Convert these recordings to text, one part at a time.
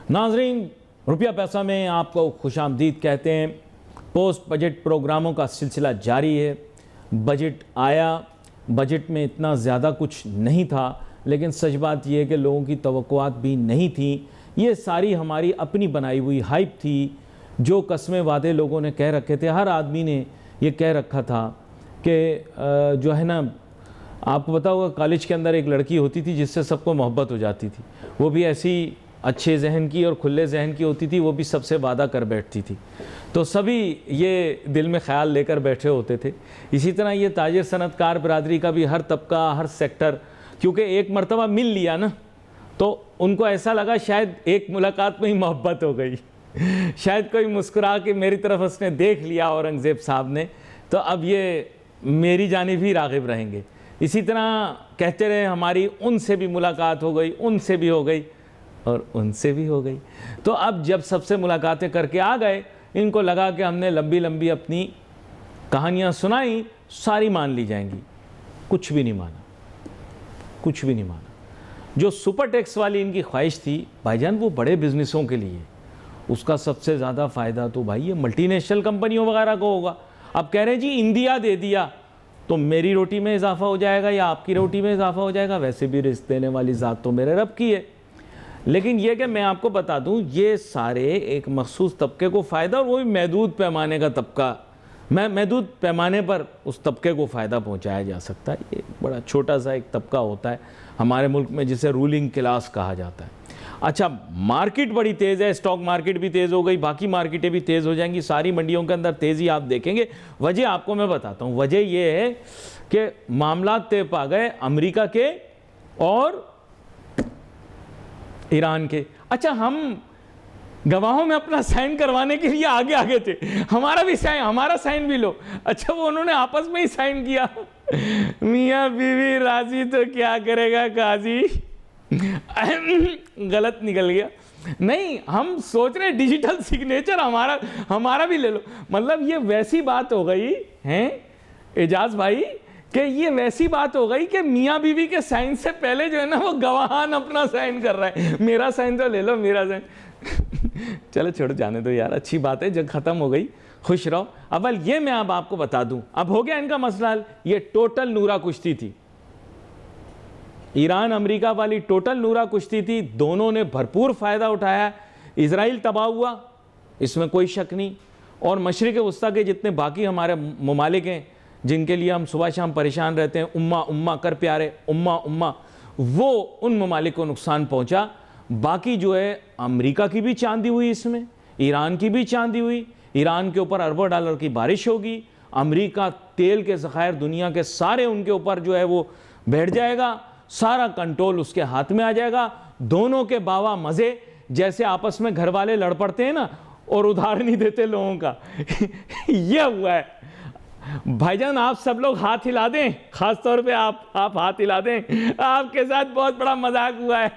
ناظرین، روپیہ پیسہ میں آپ کو خوش آمدید کہتے ہیں۔ پوسٹ بجٹ پروگراموں کا سلسلہ جاری ہے۔ بجٹ آیا، بجٹ میں اتنا زیادہ کچھ نہیں تھا، لیکن سچ بات یہ ہے کہ لوگوں کی توقعات بھی نہیں تھیں۔ یہ ساری ہماری اپنی بنائی ہوئی ہائپ تھی۔ جو قسمیں وعدے لوگوں نے کہہ رکھے تھے، ہر آدمی نے یہ کہہ رکھا تھا کہ جو ہے نا، آپ کو پتا ہوگا کالج کے اندر ایک لڑکی ہوتی تھی جس سے سب کو محبت ہو جاتی تھی۔ وہ بھی ایسی اچھے ذہن کی اور کھلے ذہن کی ہوتی تھی، وہ بھی سب سے وعدہ کر بیٹھتی تھی، تو سبھی یہ دل میں خیال لے کر بیٹھے ہوتے تھے۔ اسی طرح یہ تاجر صنعت کار برادری کا بھی ہر طبقہ، ہر سیکٹر، کیونکہ ایک مرتبہ مل لیا نا، تو ان کو ایسا لگا شاید ایک ملاقات میں ہی محبت ہو گئی، شاید کوئی مسکرا کے میری طرف اس نے دیکھ لیا اورنگزیب صاحب نے، تو اب یہ میری جانب ہی راغب رہیں گے۔ اسی طرح کہتے رہے ہماری ان سے بھی ملاقات ہو گئی، ان سے بھی ہو گئی اور ان سے بھی ہو گئی۔ تو اب جب سب سے ملاقاتیں کر کے آ گئے، ان کو لگا کہ ہم نے لمبی لمبی اپنی کہانیاں سنائیں، ساری مان لی جائیں گی۔ کچھ بھی نہیں مانا، کچھ بھی نہیں مانا۔ جو سپر ٹیکس والی ان کی خواہش تھی، بھائی جان وہ بڑے بزنسوں کے لیے، اس کا سب سے زیادہ فائدہ تو بھائی یہ ملٹی نیشنل کمپنیوں وغیرہ کو ہوگا۔ اب کہہ رہے ہیں جی انڈیا دے دیا تو میری روٹی میں اضافہ ہو جائے گا یا آپ کی روٹی میں اضافہ ہو جائے گا، ویسے بھی رزق دینے والی ذات تو میرے رب کی ہے۔ لیکن یہ کہ میں آپ کو بتا دوں، یہ سارے ایک مخصوص طبقے کو فائدہ، اور وہ بھی محدود پیمانے کا طبقہ، محدود پیمانے پر اس طبقے کو فائدہ پہنچایا جا سکتا ہے۔ یہ بڑا چھوٹا سا ایک طبقہ ہوتا ہے ہمارے ملک میں جسے رولنگ کلاس کہا جاتا ہے۔ اچھا، مارکیٹ بڑی تیز ہے، اسٹاک مارکیٹ بھی تیز ہو گئی، باقی مارکیٹیں بھی تیز ہو جائیں گی، ساری منڈیوں کے اندر تیزی آپ دیکھیں گے۔ وجہ آپ کو میں بتاتا ہوں، وجہ یہ ہے کہ معاملات طے پا گئے امریکہ کے اور ایران کے۔ اچھا، ہم گواہوں میں اپنا سائن کروانے کے لیے آگے آگے تھے، ہمارا سائن بھی لو۔ اچھا، وہ انہوں نے آپس میں ہی سائن کیا۔ میاں بیوی راضی تو کیا کرے گا قاضی، غلط نکل گیا۔ نہیں، ہم سوچ رہے ڈیجیٹل سگنیچر ہمارا بھی لے لو۔ مطلب یہ ویسی بات ہو گئی ہے اعجاز بھائی، کہ یہ ویسی بات ہو گئی کہ میاں بیوی کے سائن سے پہلے جو ہے نا، وہ گواہان اپنا سائن کر رہا ہے۔ میرا سائن تو لے لو، میرا سائن۔ چلو چھوڑ، جانے دو یار، اچھی بات ہے، جنگ ختم ہو گئی، خوش رہو۔ اول یہ میں اب آپ کو بتا دوں، اب ہو گیا ان کا مسئلہ حل۔ یہ ٹوٹل نورا کشتی تھی، ایران امریکہ والی ٹوٹل نورا کشتی تھی، دونوں نے بھرپور فائدہ اٹھایا۔ اسرائیل تباہ ہوا، اس میں کوئی شک نہیں، اور مشرق وسطیٰ کے جتنے باقی ہمارے ممالک ہیں جن کے لیے ہم صبح شام پریشان رہتے ہیں، امہ کر پیارے، امہ، وہ ان ممالک کو نقصان پہنچا۔ باقی جو ہے امریکہ کی بھی چاندی ہوئی، اس میں ایران کی بھی چاندی ہوئی، ایران کے اوپر اربوں ڈالر کی بارش ہوگی، امریکہ تیل کے ذخائر دنیا کے سارے ان کے اوپر جو ہے وہ بیٹھ جائے گا، سارا کنٹرول اس کے ہاتھ میں آ جائے گا۔ دونوں کے باوا مزے، جیسے آپس میں گھر والے لڑ پڑتے ہیں نا اور ادھار نہیں دیتے لوگوں کا، یہ ہوا ہے۔ بھائی جان آپ سب لوگ ہاتھ ہلا دیں، خاص طور پہ آپ ہاتھ ہلا دیں، آپ کے ساتھ بہت بڑا مذاق ہوا ہے۔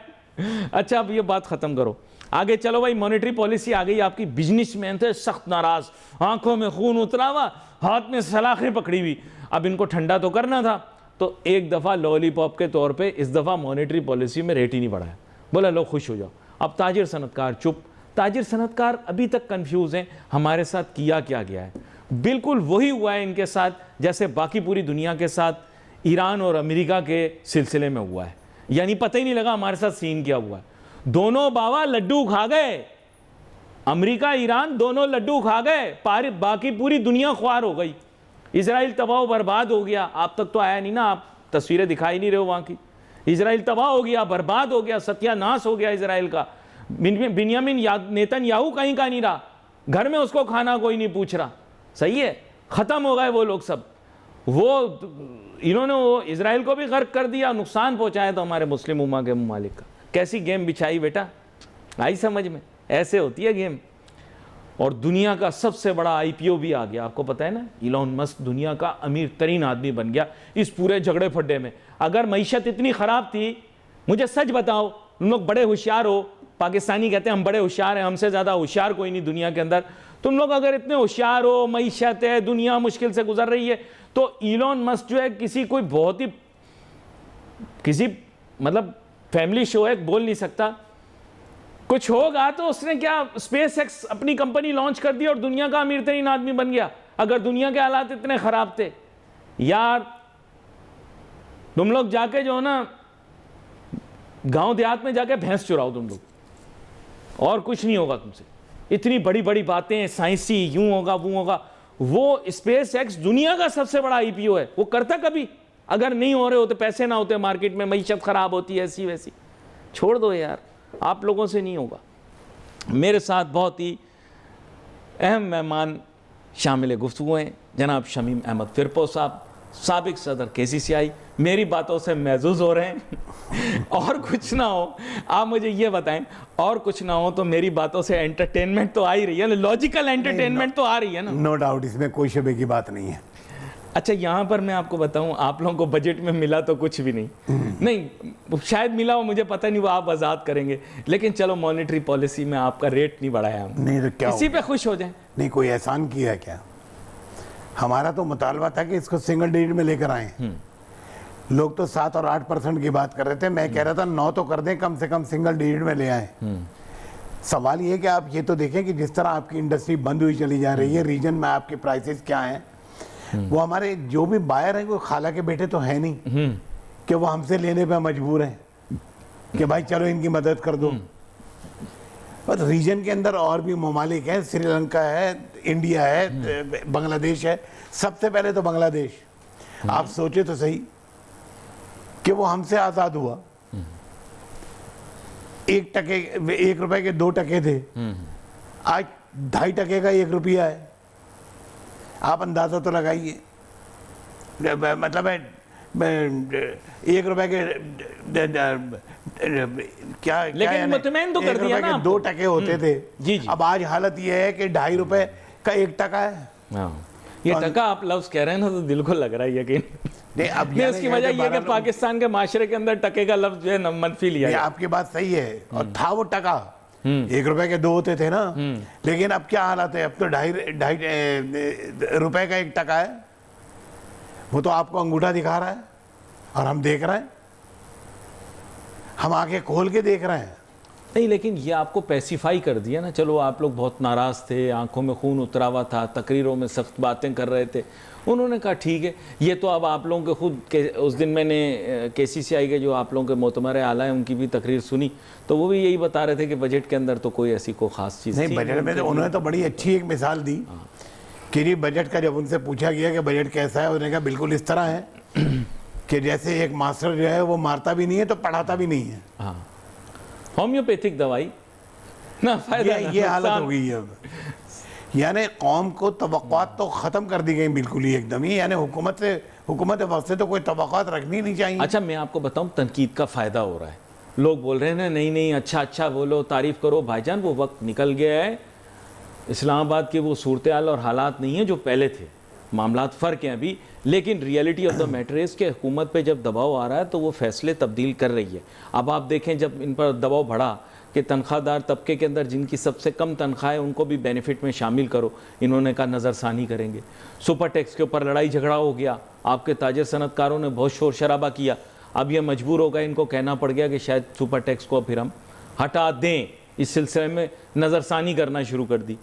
اچھا، اب یہ بات ختم کرو، آگے چلو بھائی۔ مانیٹری پالیسی آ گئی، آپ کی بزنس مین تھے سخت ناراض، آنکھوں میں خون اترا ہوا، ہاتھ میں سلاخیں پکڑی ہوئی، اب ان کو ٹھنڈا تو کرنا تھا، تو ایک دفعہ لولی پاپ کے طور پہ اس دفعہ مانیٹری پالیسی میں ریٹ ہی نہیں بڑھایا، بولا لوگ خوش ہو جاؤ۔ اب تاجر صنعت کار چپ، تاجر صنعت کار ابھی تک کنفیوز ہیں ہمارے ساتھ کیا گیا ہے۔ بالکل وہی ہوا ہے ان کے ساتھ جیسے باقی پوری دنیا کے ساتھ ایران اور امریکہ کے سلسلے میں ہوا ہے، یعنی پتہ ہی نہیں لگا ہمارے ساتھ سین کیا ہوا ہے۔ دونوں باوا لڈو کھا گئے، امریکہ ایران دونوں لڈو کھا گئے، باقی پوری دنیا خوار ہو گئی۔ اسرائیل تباہ و برباد ہو گیا، آپ تک تو آیا نہیں نا، آپ تصویریں دکھائی نہیں رہے ہو وہاں کی۔ اسرائیل تباہ ہو گیا، برباد ہو گیا، ستیہ ناس ہو گیا اسرائیل کا۔ بنیامین نیتن یاہو کہیں کا نہیں رہا، گھر میں اس کو کھانا کوئی نہیں پوچھ رہا، صحیح ہے، ختم ہو گئے وہ لوگ سب۔ انہوں نے اسرائیل کو بھی غرق کر دیا، نقصان پہنچایا تو ہمارے مسلم امہ کے ممالک کا۔ کیسی گیم بچھائی بیٹا، آئی سمجھ میں؟ ایسے ہوتی ہے گیم۔ اور دنیا کا سب سے بڑا آئی پی او بھی آ گیا، آپ کو پتہ ہے نا، ایلون مسک دنیا کا امیر ترین آدمی بن گیا اس پورے جھگڑے پھڈے میں۔ اگر معیشت اتنی خراب تھی، مجھے سچ بتاؤ، تم لوگ بڑے ہوشیار ہو، پاکستانی کہتے ہیں ہم بڑے ہوشیار ہیں، ہم سے زیادہ ہوشیار کوئی نہیں دنیا کے اندر، تم لوگ اگر اتنے ہوشیار ہو، معیشت ہے، دنیا مشکل سے گزر رہی ہے، تو ایلون مسک جو ہے کسی مطلب فیملی شو ہے، بول نہیں سکتا، کچھ ہوگا تو اس نے کیا اسپیس ایکس اپنی کمپنی لانچ کر دی اور دنیا کا امیر ترین آدمی بن گیا. اگر دنیا کے حالات اتنے خراب تھے یار, تم لوگ جا کے جو ہے نا گاؤں دیہات میں جا کے بھینس چراؤ تم لوگ, اور کچھ نہیں ہوگا تم سے. اتنی بڑی بڑی باتیں سائنسی, یوں ہوگا وہ ہوگا. وہ اسپیس ایکس دنیا کا سب سے بڑا آئی پی او ہے, وہ کرتا کبھی؟ اگر نہیں ہو رہے ہوتے, پیسے نہ ہوتے مارکیٹ میں, معیشت خراب ہوتی ہے ایسی ویسی. چھوڑ دو یار, آپ لوگوں سے نہیں ہوگا. میرے ساتھ بہت ہی اہم مہمان شامل گفتگو ہیں جناب شمیم احمد فرپو صاحب, سابق صدر KCCI. میری باتوں سے محظوظ ہو رہے ہیں؟ اور کچھ نہ ہو, آپ مجھے یہ بتائیں, اور کچھ نہ ہو تو میری باتوں سے انٹرٹینمنٹ تو آ ہی رہی ہے نا, لاجیکل انٹرٹینمنٹ تو آ رہی ہے نا. نو ڈاؤٹ, اس میں کوئی شبے کی بات نہیں ہے. اچھا یہاں پر میں آپ کو بتاؤں, آپ لوگوں کو بجٹ میں ملا تو کچھ بھی نہیں, شاید ملا ہو مجھے پتہ نہیں, وہ آپ وضاحت کریں گے. لیکن چلو مانیٹری پالیسی میں آپ کا ریٹ نہیں بڑھایا ہم, نہیں تو کیا اسی پہ خوش ہو جائیں. نہیں, کوئی احسان کیا ہے کیا؟ ہمارا تو مطالبہ تھا کہ اس کو سنگل ڈیجٹ میں لے کر آئیں. لوگ تو 7 اور 8% کی بات کر رہے تھے, میں کہہ رہا تھا 9 تو کر دیں, کم سے کم سنگل ڈیجٹ میں لے آئیں. سوال یہ کہ آپ یہ تو دیکھیں کہ جس طرح آپ کی انڈسٹری بند ہوئی چلی جا رہی ہے, ریجن میں آپ کے پرائسز کیا ہیں. وہ ہمارے جو بھی بائر ہیں وہ خالہ کے بیٹے تو ہیں نہیں کہ وہ ہم سے لینے پہ مجبور ہیں کہ بھائی چلو ان کی مدد کر دو. اور ریجن کے اندر اور بھی ممالک ہیں, سری لنکا ہے, انڈیا ہے, بنگلہ دیش ہے. سب سے پہلے تو بنگلہ دیش, آپ سوچے تو صحیح کہ وہ ہم سے آزاد ہوا. 1 روپے کے 2 ٹکے تھے, آج 2.5 ٹکے کا 1 روپیہ ہے. آپ اندازہ تو لگائیے, مطلب ہے 1 روپے کے کیا, لیکن مطمئن تو کر دیا نا, 2 ٹکے ہوتے تھے. جی جی, اب آج حالت یہ ہے کہ 2.5 روپے کا 1 ٹکا ہے. یہ ٹکا آپ لفظ کہہ رہے ہیں نا تو دل کو لگ رہا ہے یقین. نہیں, اس کی وجہ یہ ہے کہ پاکستان کے معاشرے کے اندر ٹکے کا لفظ جو ہے منفی لیا ہے. آپ کی بات صحیح ہے, اور تھا وہ ٹکا 1 روپے کے 2 ہوتے تھے نا, لیکن اب کیا حالت ہے, اب تو 2.5 روپے کا 1 ٹکا ہے. وہ تو آپ کو انگوٹھا دکھا رہا ہے اور ہم دیکھ رہے ہیں, ہم آنکھیں کھول کے دیکھ رہے ہیں. نہیں, لیکن یہ آپ کو پیسیفائی کر دیا نا. چلو آپ لوگ بہت ناراض تھے, آنکھوں میں خون اترا ہوا تھا, تقریروں میں سخت باتیں کر رہے تھے. انہوں نے کہا ٹھیک ہے, یہ تو اب آپ لوگوں کے خود اس دن میں نے KCCI کے جو آپ لوگوں کے معتمر اعلیٰ ہیں ان کی بھی تقریر سنی, تو وہ بھی یہی بتا رہے تھے کہ بجٹ کے اندر تو کوئی ایسی کوئی خاص چیز نہیں. بجٹ میں تو انہوں نے تو بڑی اچھی ایک مثال دی کہ جی بجٹ کا جب ان سے پوچھا گیا کہ بجٹ کیسا ہے, انہوں نے کہا بالکل اس طرح ہے کہ جیسے ایک ماسٹر جو ہے وہ مارتا بھی نہیں ہے تو پڑھاتا بھی نہیں ہے. ہاں, ہومیوپیتھک دوائی نہ فائدہ, یہ حالت ہو گئی ہے. یعنی قوم کو توقعات تو ختم کر دی گئی بالکل ہی ایک دم ہی, یعنی حکومت وقت سے تو کوئی توقعات رکھنی نہیں چاہیے. اچھا میں آپ کو بتاؤں, تنقید کا فائدہ ہو رہا ہے. لوگ بول رہے ہیں نہیں اچھا بولو, تعریف کرو. بھائی جان وہ وقت نکل گیا ہے, اسلام آباد کی وہ صورتحال اور حالات نہیں ہیں جو پہلے تھے. معاملات فرق ہیں ابھی, لیکن reality of the matter is کہ حکومت پہ جب دباؤ آ رہا ہے تو وہ فیصلے تبدیل کر رہی ہے. اب آپ دیکھیں جب ان پر دباؤ بڑھا کہ تنخواہ دار طبقے کے اندر جن کی سب سے کم تنخواہ ہے ان کو بھی بینیفٹ میں شامل کرو, انہوں نے کہا نظر ثانی کریں گے. سپر ٹیکس کے اوپر لڑائی جھگڑا ہو گیا, آپ کے تاجر صنعت کاروں نے بہت شور شرابہ کیا. اب یہ مجبور ہو گئے, ان کو کہنا پڑ گیا کہ شاید سپر ٹیکس کو پھر ہم ہٹا دیں. اس سلسلے میں نظر ثانی کرنا شروع کر دی.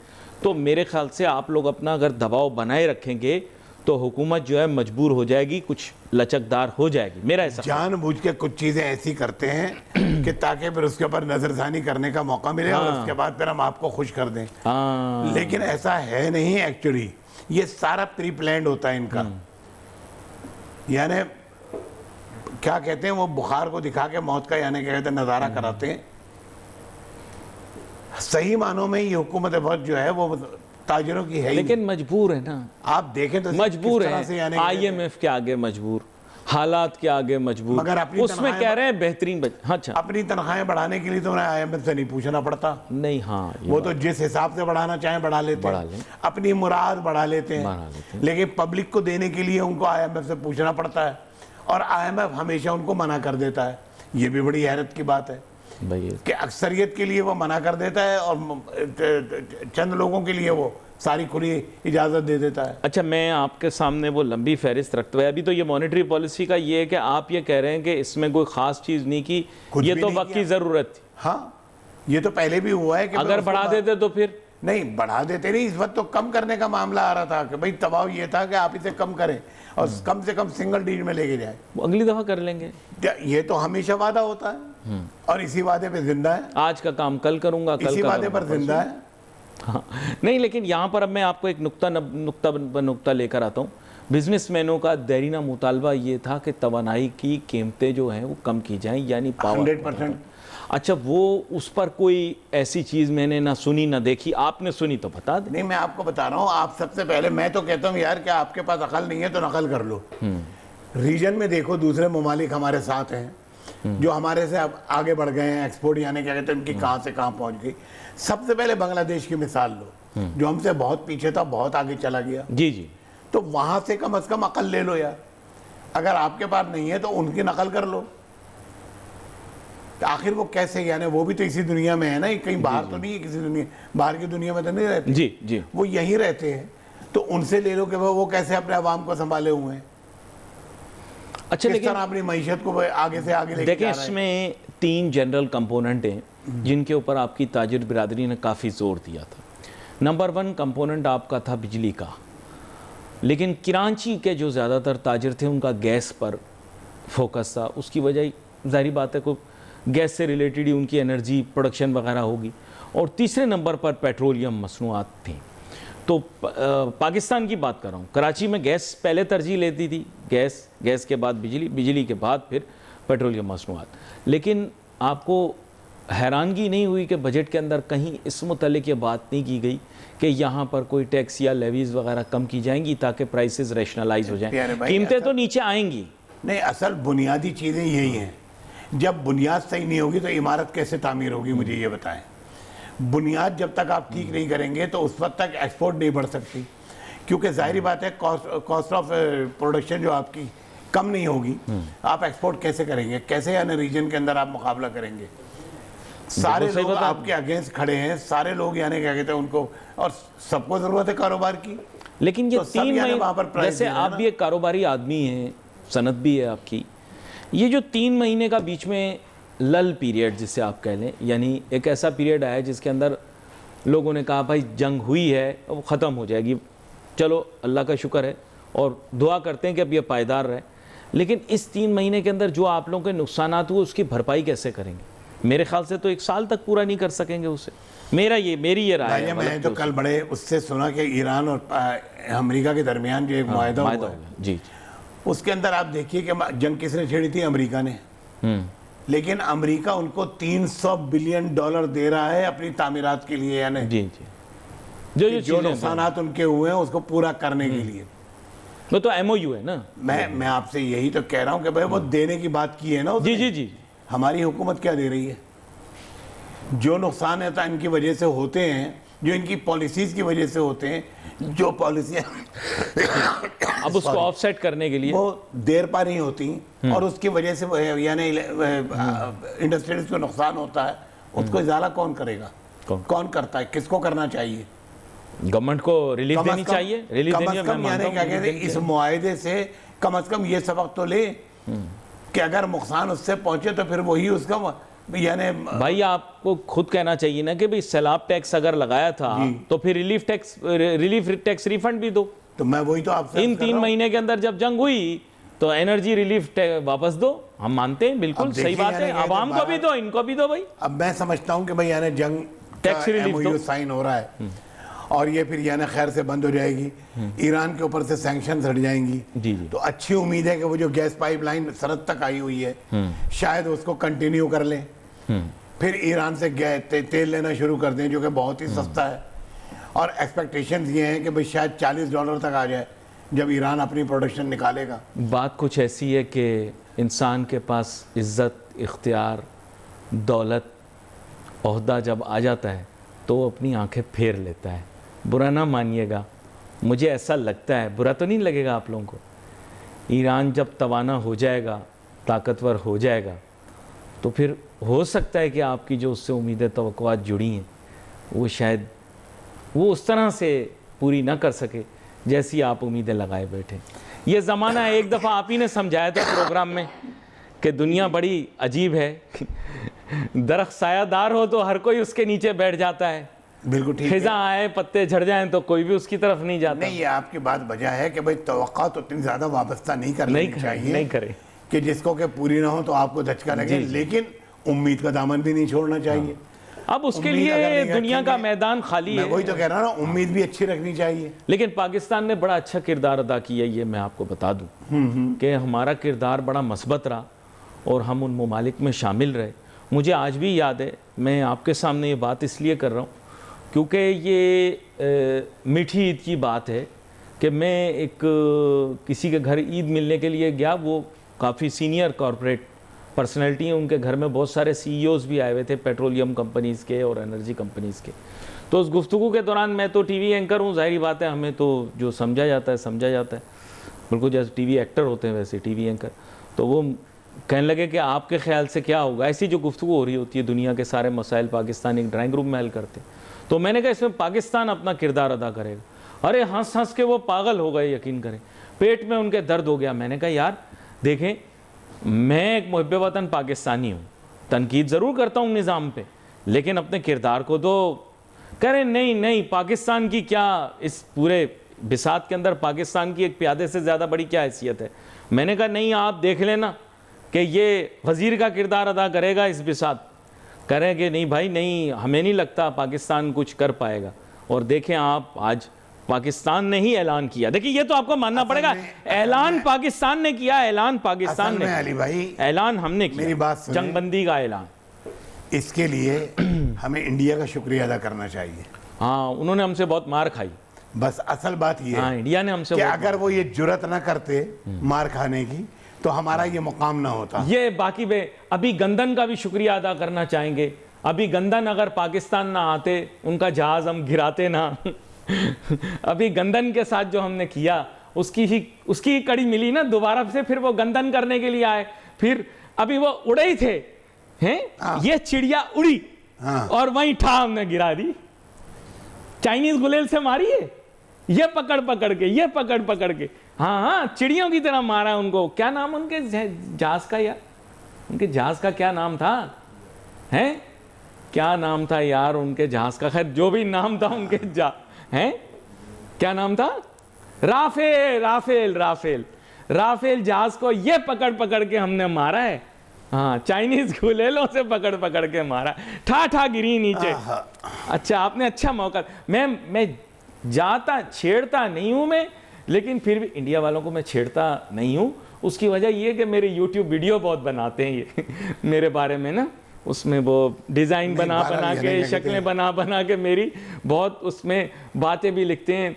تو میرے خیال سے آپ لوگ اپنا اگر دباؤ بنائے رکھیں گے تو حکومت جو ہے مجبور ہو جائے گی, کچھ لچکدار ہو جائے گی. میرا ایسا جان بوجھ کے کچھ چیزیں ایسی کرتے ہیں کہ تاکہ پھر اس کے اوپر نظر ثانی کرنے کا موقع ملے اور اس کے بعد پھر ہم آپ کو خوش کر دیں. لیکن ایسا ہے نہیں ایکچولی, یہ سارا پری پلانڈ ہوتا ہے ان کا. یعنی کیا کہتے ہیں, وہ بخار کو دکھا کے موت کا یعنی کیا کہتے ہیں نظارہ کراتے ہیں. صحیح معنوں میں یہ حکومت وقت جو ہے وہ تاجروں کی ہے, لیکن مجبور ہے نا. آپ دیکھیں تو مجبور ہے, IMF کے آگے مجبور, حالات کے آگے مجبور, مگر اس میں کہہ رہے ہیں بہترین اپنی تنخواہیں بڑھانے کے لیے تو انہیں IMF سے نہیں پوچھنا پڑتا. نہیں, ہاں وہ تو جس حساب سے بڑھانا چاہیں بڑھا لیتے ہیں, اپنی مراد بڑھا لیتے ہیں. لیکن پبلک کو دینے کے لیے ان کو IMF سے پوچھنا پڑتا ہے, اور IMF ہمیشہ ان کو منع کر دیتا ہے. یہ بھی بڑی حیرت کی بات ہے کہ اکثریت کے لیے وہ منع کر دیتا ہے اور چند لوگوں کے لیے وہ ساری کھلی اجازت دے دیتا ہے. اچھا میں آپ کے سامنے وہ لمبی فہرست رکھتا ہوں. ابھی تو یہ مانیٹری پالیسی کا یہ ہے کہ آپ یہ کہہ رہے ہیں کہ اس میں کوئی خاص چیز نہیں کی, یہ تو وقت کی ضرورت تھی. ہاں, یہ تو پہلے بھی ہوا ہے کہ اگر بڑھا دیتے تو پھر نہیں بڑھا دیتے نہیں, اس وقت تو کم کرنے کا معاملہ آ رہا تھا کہ بھائی دباؤ یہ تھا کہ آپ اسے کم کریں اور کم سے کم سنگل ڈیجٹ میں لے کے جائیں. وہ اگلی دفعہ کر لیں گے. یہ تو ہمیشہ وعدہ ہوتا ہے اور اسی وعدے پہ زندہ ہے, آج کا کام کل کروں گا, کل اسی کا وعدے پر زندہ ہے. ہاں نہیں, لیکن یہاں پر اب میں آپ کو ایک نقطہ لے کر آتا ہوں. بزنس مینوں کا دیرینہ مطالبہ یہ تھا کہ توانائی کی قیمتیں جو ہیں وہ کم کی جائیں, یعنی پاور. 100%. اچھا, وہ اس پر کوئی ایسی چیز میں نے نہ سنی نہ دیکھی, آپ نے سنی تو بتا دیں. نہیں میں آپ کو بتا رہا ہوں, آپ سب سے پہلے, میں تو کہتا ہوں یار کہ آپ کے پاس عقل نہیں ہے تو نقل کر لو. ریجن میں دیکھو دوسرے ممالک ہمارے ساتھ ہیں جو ہمارے سے اب آگے بڑھ گئے ہیں, ایکسپورٹ یعنی کیا کہتے ہیں ان کی کہاں سے کہاں پہنچ گئی. سب سے پہلے بنگلہ دیش کی مثال لو جو ہم سے بہت پیچھے تھا, بہت آگے چلا گیا. جی جی, تو وہاں سے کم از کم عقل لے لو یار. اگر آپ کے پاس نہیں ہے تو ان کی نقل کر لو. آخر وہ کیسے, یعنی وہ بھی تو اسی دنیا میں ہے نا, کہیں باہر تو نہیں ہے, کسی دنیا باہر کی دنیا میں تو نہیں رہتے. جی جی, وہ یہیں رہتے ہیں, تو ان سے لے لو کہ وہ کیسے اپنے عوام کو سنبھالے ہوئے ہیں. اچھا کس لیکن طرح اپنی معیشت کو آگے سے آگے لے کے دیکھیں, جا رہے اس ہیں. میں 3 جنرل کمپوننٹ ہیں جن کے اوپر آپ کی تاجر برادری نے کافی زور دیا تھا. نمبر 1 کمپوننٹ آپ کا تھا بجلی کا, لیکن کراچی کے جو زیادہ تر تاجر تھے ان کا گیس پر فوکس تھا. اس کی وجہ ظاہری بات ہے, کوئی گیس سے ریلیٹڈ ہی ان کی انرجی پروڈکشن وغیرہ ہوگی. اور تیسرے نمبر پر پیٹرولیم مصنوعات تھیں. تو پاکستان کی بات کر رہا ہوں, کراچی میں گیس پہلے ترجیح لیتی تھی, گیس کے بعد بجلی کے بعد پھر پیٹرولیم مصنوعات. لیکن آپ کو حیرانگی نہیں ہوئی کہ بجٹ کے اندر کہیں اس متعلق یہ بات نہیں کی گئی کہ یہاں پر کوئی ٹیکس یا لیویز وغیرہ کم کی جائیں گی تاکہ پرائسز ریشنلائز ہو جائیں, قیمتیں تو نیچے آئیں گی. نہیں, اصل بنیادی چیزیں یہی ہیں. جب بنیاد صحیح نہیں ہوگی تو عمارت کیسے تعمیر ہوگی, مجھے یہ بتائیں. بنیاد جب تک آپ ٹھیک نہیں کریں گے تو اس وقت تک ایکسپورٹ نہیں بڑھ سکتی, کیونکہ ظاہری بات ہے کاسٹ آف پروڈکشن جو آپ کی کم نہیں ہوگی, آپ ایکسپورٹ کیسے کریں گے, کیسے یعنی ریجن کے اندر آپ مقابلہ کریں گے. سارے لوگ آپ کے اگینسٹ کھڑے ہیں, سارے لوگ یعنی کیا کہتے ہیں ان کو, اور سب کو ضرورت ہے کاروبار کی. لیکن یہ 3 مہینے, جیسے آپ بھی ایک کاروباری آدمی ہیں, صنعت بھی ہے آپ کی, یہ جو 3 مہینے کا بیچ میں لل پیریڈ جسے آپ کہہ لیں, یعنی ایک ایسا پیریڈ آیا جس کے اندر لوگوں نے کہا بھائی جنگ ہوئی ہے, وہ ختم ہو جائے گی, چلو اللہ کا شکر ہے اور دعا کرتے ہیں کہ اب یہ پائیدار رہے. لیکن اس 3 مہینے کے اندر جو آپ لوگوں کے نقصانات ہوئے اس کی بھرپائی کیسے کریں گے؟ میرے خیال سے تو 1 سال تک پورا نہیں کر سکیں گے اسے, میری یہ رائے ہے. میں نے تو کل بڑے اس سے سنا کہ ایران اور امریکہ کے درمیان جو ایک معاہدہ ہوا ہے, جی, اس کے اندر آپ دیکھیے کہ جنگ کس نے چھیڑی تھی, امریکہ نے. لیکن امریکہ ان کو $300 بلین دے رہا ہے اپنی تعمیرات کے لیے, یعنی جی جی, جو نقصانات ان کے ہوئے ہیں اس کو پورا کرنے کے لیے. وہ تو MOU ہے نا. میں آپ سے یہی تو کہہ رہا ہوں کہ بھائی وہ دینے کی بات کی ہے نا. جی جی جی, ہماری حکومت کیا دے رہی ہے؟ جو نقصان ہے ان کی وجہ سے ہوتے ہیں, جو ان کی پالیسیز کی وجہ سے ہوتے ہیں, جو پالیسیاں اب اس کو آف سیٹ کرنے کے لیے وہ دیر پا نہیں ہوتی, اور اس کی وجہ سے یعنی انڈسٹریز کو نقصان ہوتا ہے, اس کو ازالہ کون کرے گا, کون کرتا ہے, کس کو کرنا چاہیے؟ گورنمنٹ کو ریلیف دینی چاہیے. کم از کم یعنی کیا کہتے ہیں اس معاہدے سے کم از کم یہ سبق تو لے کہ اگر نقصان اس سے پہنچے تو پھر وہی اس کا, یعنی بھائی آپ کو خود کہنا چاہیے نا کہ بھئی سیلاب ٹیکس اگر لگایا تھا تو پھر ریلیف ٹیکس ریفنڈ بھی دو. تو میں وہی تو آپ سے ان 3 مہینے کے اندر جب جنگ ہوئی تو انرجی ریلیف واپس دو, ہم مانتے ہیں, بالکل صحیح بات ہے, عوام کو بھی دو, ان کو بھی دو. بھائی اب میں سمجھتا ہوں کہ بھئی یعنی جنگ ٹیکس ریلیف MOU سائن ہو رہا ہے اور یہ پھر یعنی خیر سے بند ہو جائے گی, ایران کے اوپر سے سینکشنز ہٹ جائیں گی. جی جی, تو اچھی امید ہے کہ وہ جو گیس پائپ لائن سرحد تک آئی ہوئی ہے شاید اس کو کنٹینیو کر لیں, پھر ایران سے تیل لینا شروع کر دیں جو کہ بہت ہی سستا ہے, اور ایکسپیکٹیشنز یہ ہیں کہ بھئی شاید $40 تک آ جائے جب ایران اپنی پروڈکشن نکالے گا. بات کچھ ایسی ہے کہ انسان کے پاس عزت, اختیار, دولت, عہدہ جب آ جاتا ہے تو وہ اپنی آنکھیں پھیر لیتا ہے. برا نہ مانیے گا, مجھے ایسا لگتا ہے, برا تو نہیں لگے گا آپ لوگوں کو. ایران جب توانا ہو جائے گا, طاقتور ہو جائے گا, تو پھر ہو سکتا ہے کہ آپ کی جو اس سے امیدیں توقعات جڑی ہیں وہ شاید وہ اس طرح سے پوری نہ کر سکے جیسی آپ امیدیں لگائے بیٹھے. یہ زمانہ ایک دفعہ آپ ہی نے سمجھایا تھا پروگرام میں کہ دنیا بڑی عجیب ہے, درخت سایہ دار ہو تو ہر کوئی اس کے نیچے بیٹھ جاتا ہے, بالکل ٹھیک ہے. خزاں آئے پتے جھڑ جائیں تو کوئی بھی اس کی طرف نہیں جاتا. نہیں, یہ آپ کی بات وجہ ہے کہ بھائی توقعات اتنی زیادہ وابستہ نہیں کرنی چاہیے, نہیں کرے کہ جس کو کہ پوری نہ ہو تو آپ کو دھچکا لگے, لیکن امید کا دامن بھی نہیں چھوڑنا چاہیے. اب اس کے لیے دنیا کا میدان خالی ہے. میں وہی تو کہہ رہا ہوں نا, امید بھی اچھی رکھنی چاہیے. لیکن پاکستان نے بڑا اچھا کردار ادا کیا, یہ میں آپ کو بتا دوں کہ ہمارا کردار بڑا مثبت رہا اور ہم ان ممالک میں شامل رہے. مجھے آج بھی یاد ہے, میں آپ کے سامنے یہ بات اس لیے کر رہا ہوں کیونکہ یہ میٹھی عید کی بات ہے کہ میں ایک کسی کے گھر عید ملنے کے لیے گیا. وہ کافی سینئر کارپوریٹ پرسنالٹی ہیں, ان کے گھر میں بہت سارے سی ای اوز بھی آئے ہوئے تھے پیٹرولیم کمپنیز کے اور انرجی کمپنیز کے. تو اس گفتگو کے دوران, میں تو ٹی وی اینکر ہوں, ظاہری بات ہے ہمیں تو جو سمجھا جاتا ہے بالکل جیسے ٹی وی ایکٹر ہوتے ہیں ویسے ٹی وی اینکر. تو وہ کہنے لگے کہ آپ کے خیال سے کیا ہوگا, ایسی جو گفتگو ہو رہی ہوتی ہے دنیا کے سارے مسائل پاکستان ایک ڈرائنگ روم میں حل کرتے. تو میں نے کہا اس میں پاکستان اپنا کردار ادا کرے گا. ارے ہنس ہنس کے وہ پاگل ہو گئے, یقین کریں, پیٹ میں ان کے درد ہو گیا. میں نے کہا یار دیکھیں, میں ایک محب وطن پاکستانی ہوں, تنقید ضرور کرتا ہوں نظام پہ, لیکن اپنے کردار کو تو کریں. نہیں پاکستان کی کیا اس پورے بساط کے اندر پاکستان کی ایک پیادے سے زیادہ بڑی کیا حیثیت ہے. میں نے کہا نہیں, آپ دیکھ لینا کہ یہ وزیر کا کردار ادا کرے گا اس بساط. کریں کہ نہیں بھائی نہیں, ہمیں نہیں لگتا پاکستان کچھ کر پائے گا. اور دیکھیں آپ, آج پاکستان نے ہی اعلان کیا. دیکھیں یہ تو آپ کو ماننا پڑے گا, اعلان پاکستان نے کیا, اعلان پاکستان نے, علی بھائی اعلان ہم نے کیا, میری بات سنیں, جنگ بندی کا اعلان. اس کے لیے ہمیں انڈیا کا شکریہ ادا کرنا چاہیے. ہاں, انہوں نے ہم سے بہت مار کھائی. بس اصل بات یہ ہاں, انڈیا نے ہم سے کہ اگر وہ یہ جرت نہ کرتے مار کھانے کی تو ہمارا یہ مقام نہ ہوتا. یہ باقی ابھی گندن کا بھی شکریہ ادا کرنا چاہیں گے. ابھی گندن اگر پاکستان نہ آتے, ان کا جہاز ہم گراتے نہ, ابھی گندن کے ساتھ جو ہم نے کیا اس کی کڑی ملی نا دوبارہ سے, پھر وہ گندن کرنے کے لیے آئے. پھر ابھی وہ اڑے ہی تھے, یہ چڑیا اڑی اور وہیں ٹھا ہم نے گرا دی. چائنیز گلیل سے ماری ہے, یہ پکڑ پکڑ کے ہاں چڑیوں کی طرح مارا ان کو. کیا نام ان کے جہاز کا یار, ان کے جہاز کا کیا نام تھا, کیا نام تھا یار ان کے جہاز کا, خیر جو بھی نام تھا ان کے کیا نام تھا, رافیل جہاز کو یہ پکڑ کے ہم نے مارا ہے. ہاں, چائنیز گلیلوں سے پکڑ کے مارا, ٹھا گری نیچے. اچھا, آپ نے اچھا موقع, میں جاتا چھیڑتا نہیں ہوں میں, لیکن پھر بھی انڈیا والوں کو میں چھیڑتا نہیں ہوں. اس کی وجہ یہ کہ میرے یوٹیوب ویڈیو بہت بناتے ہیں یہ میرے بارے میں نا, اس میں وہ ڈیزائن بنا کے, شکلیں بنا کے میری بہت اس میں باتیں بھی لکھتے ہیں,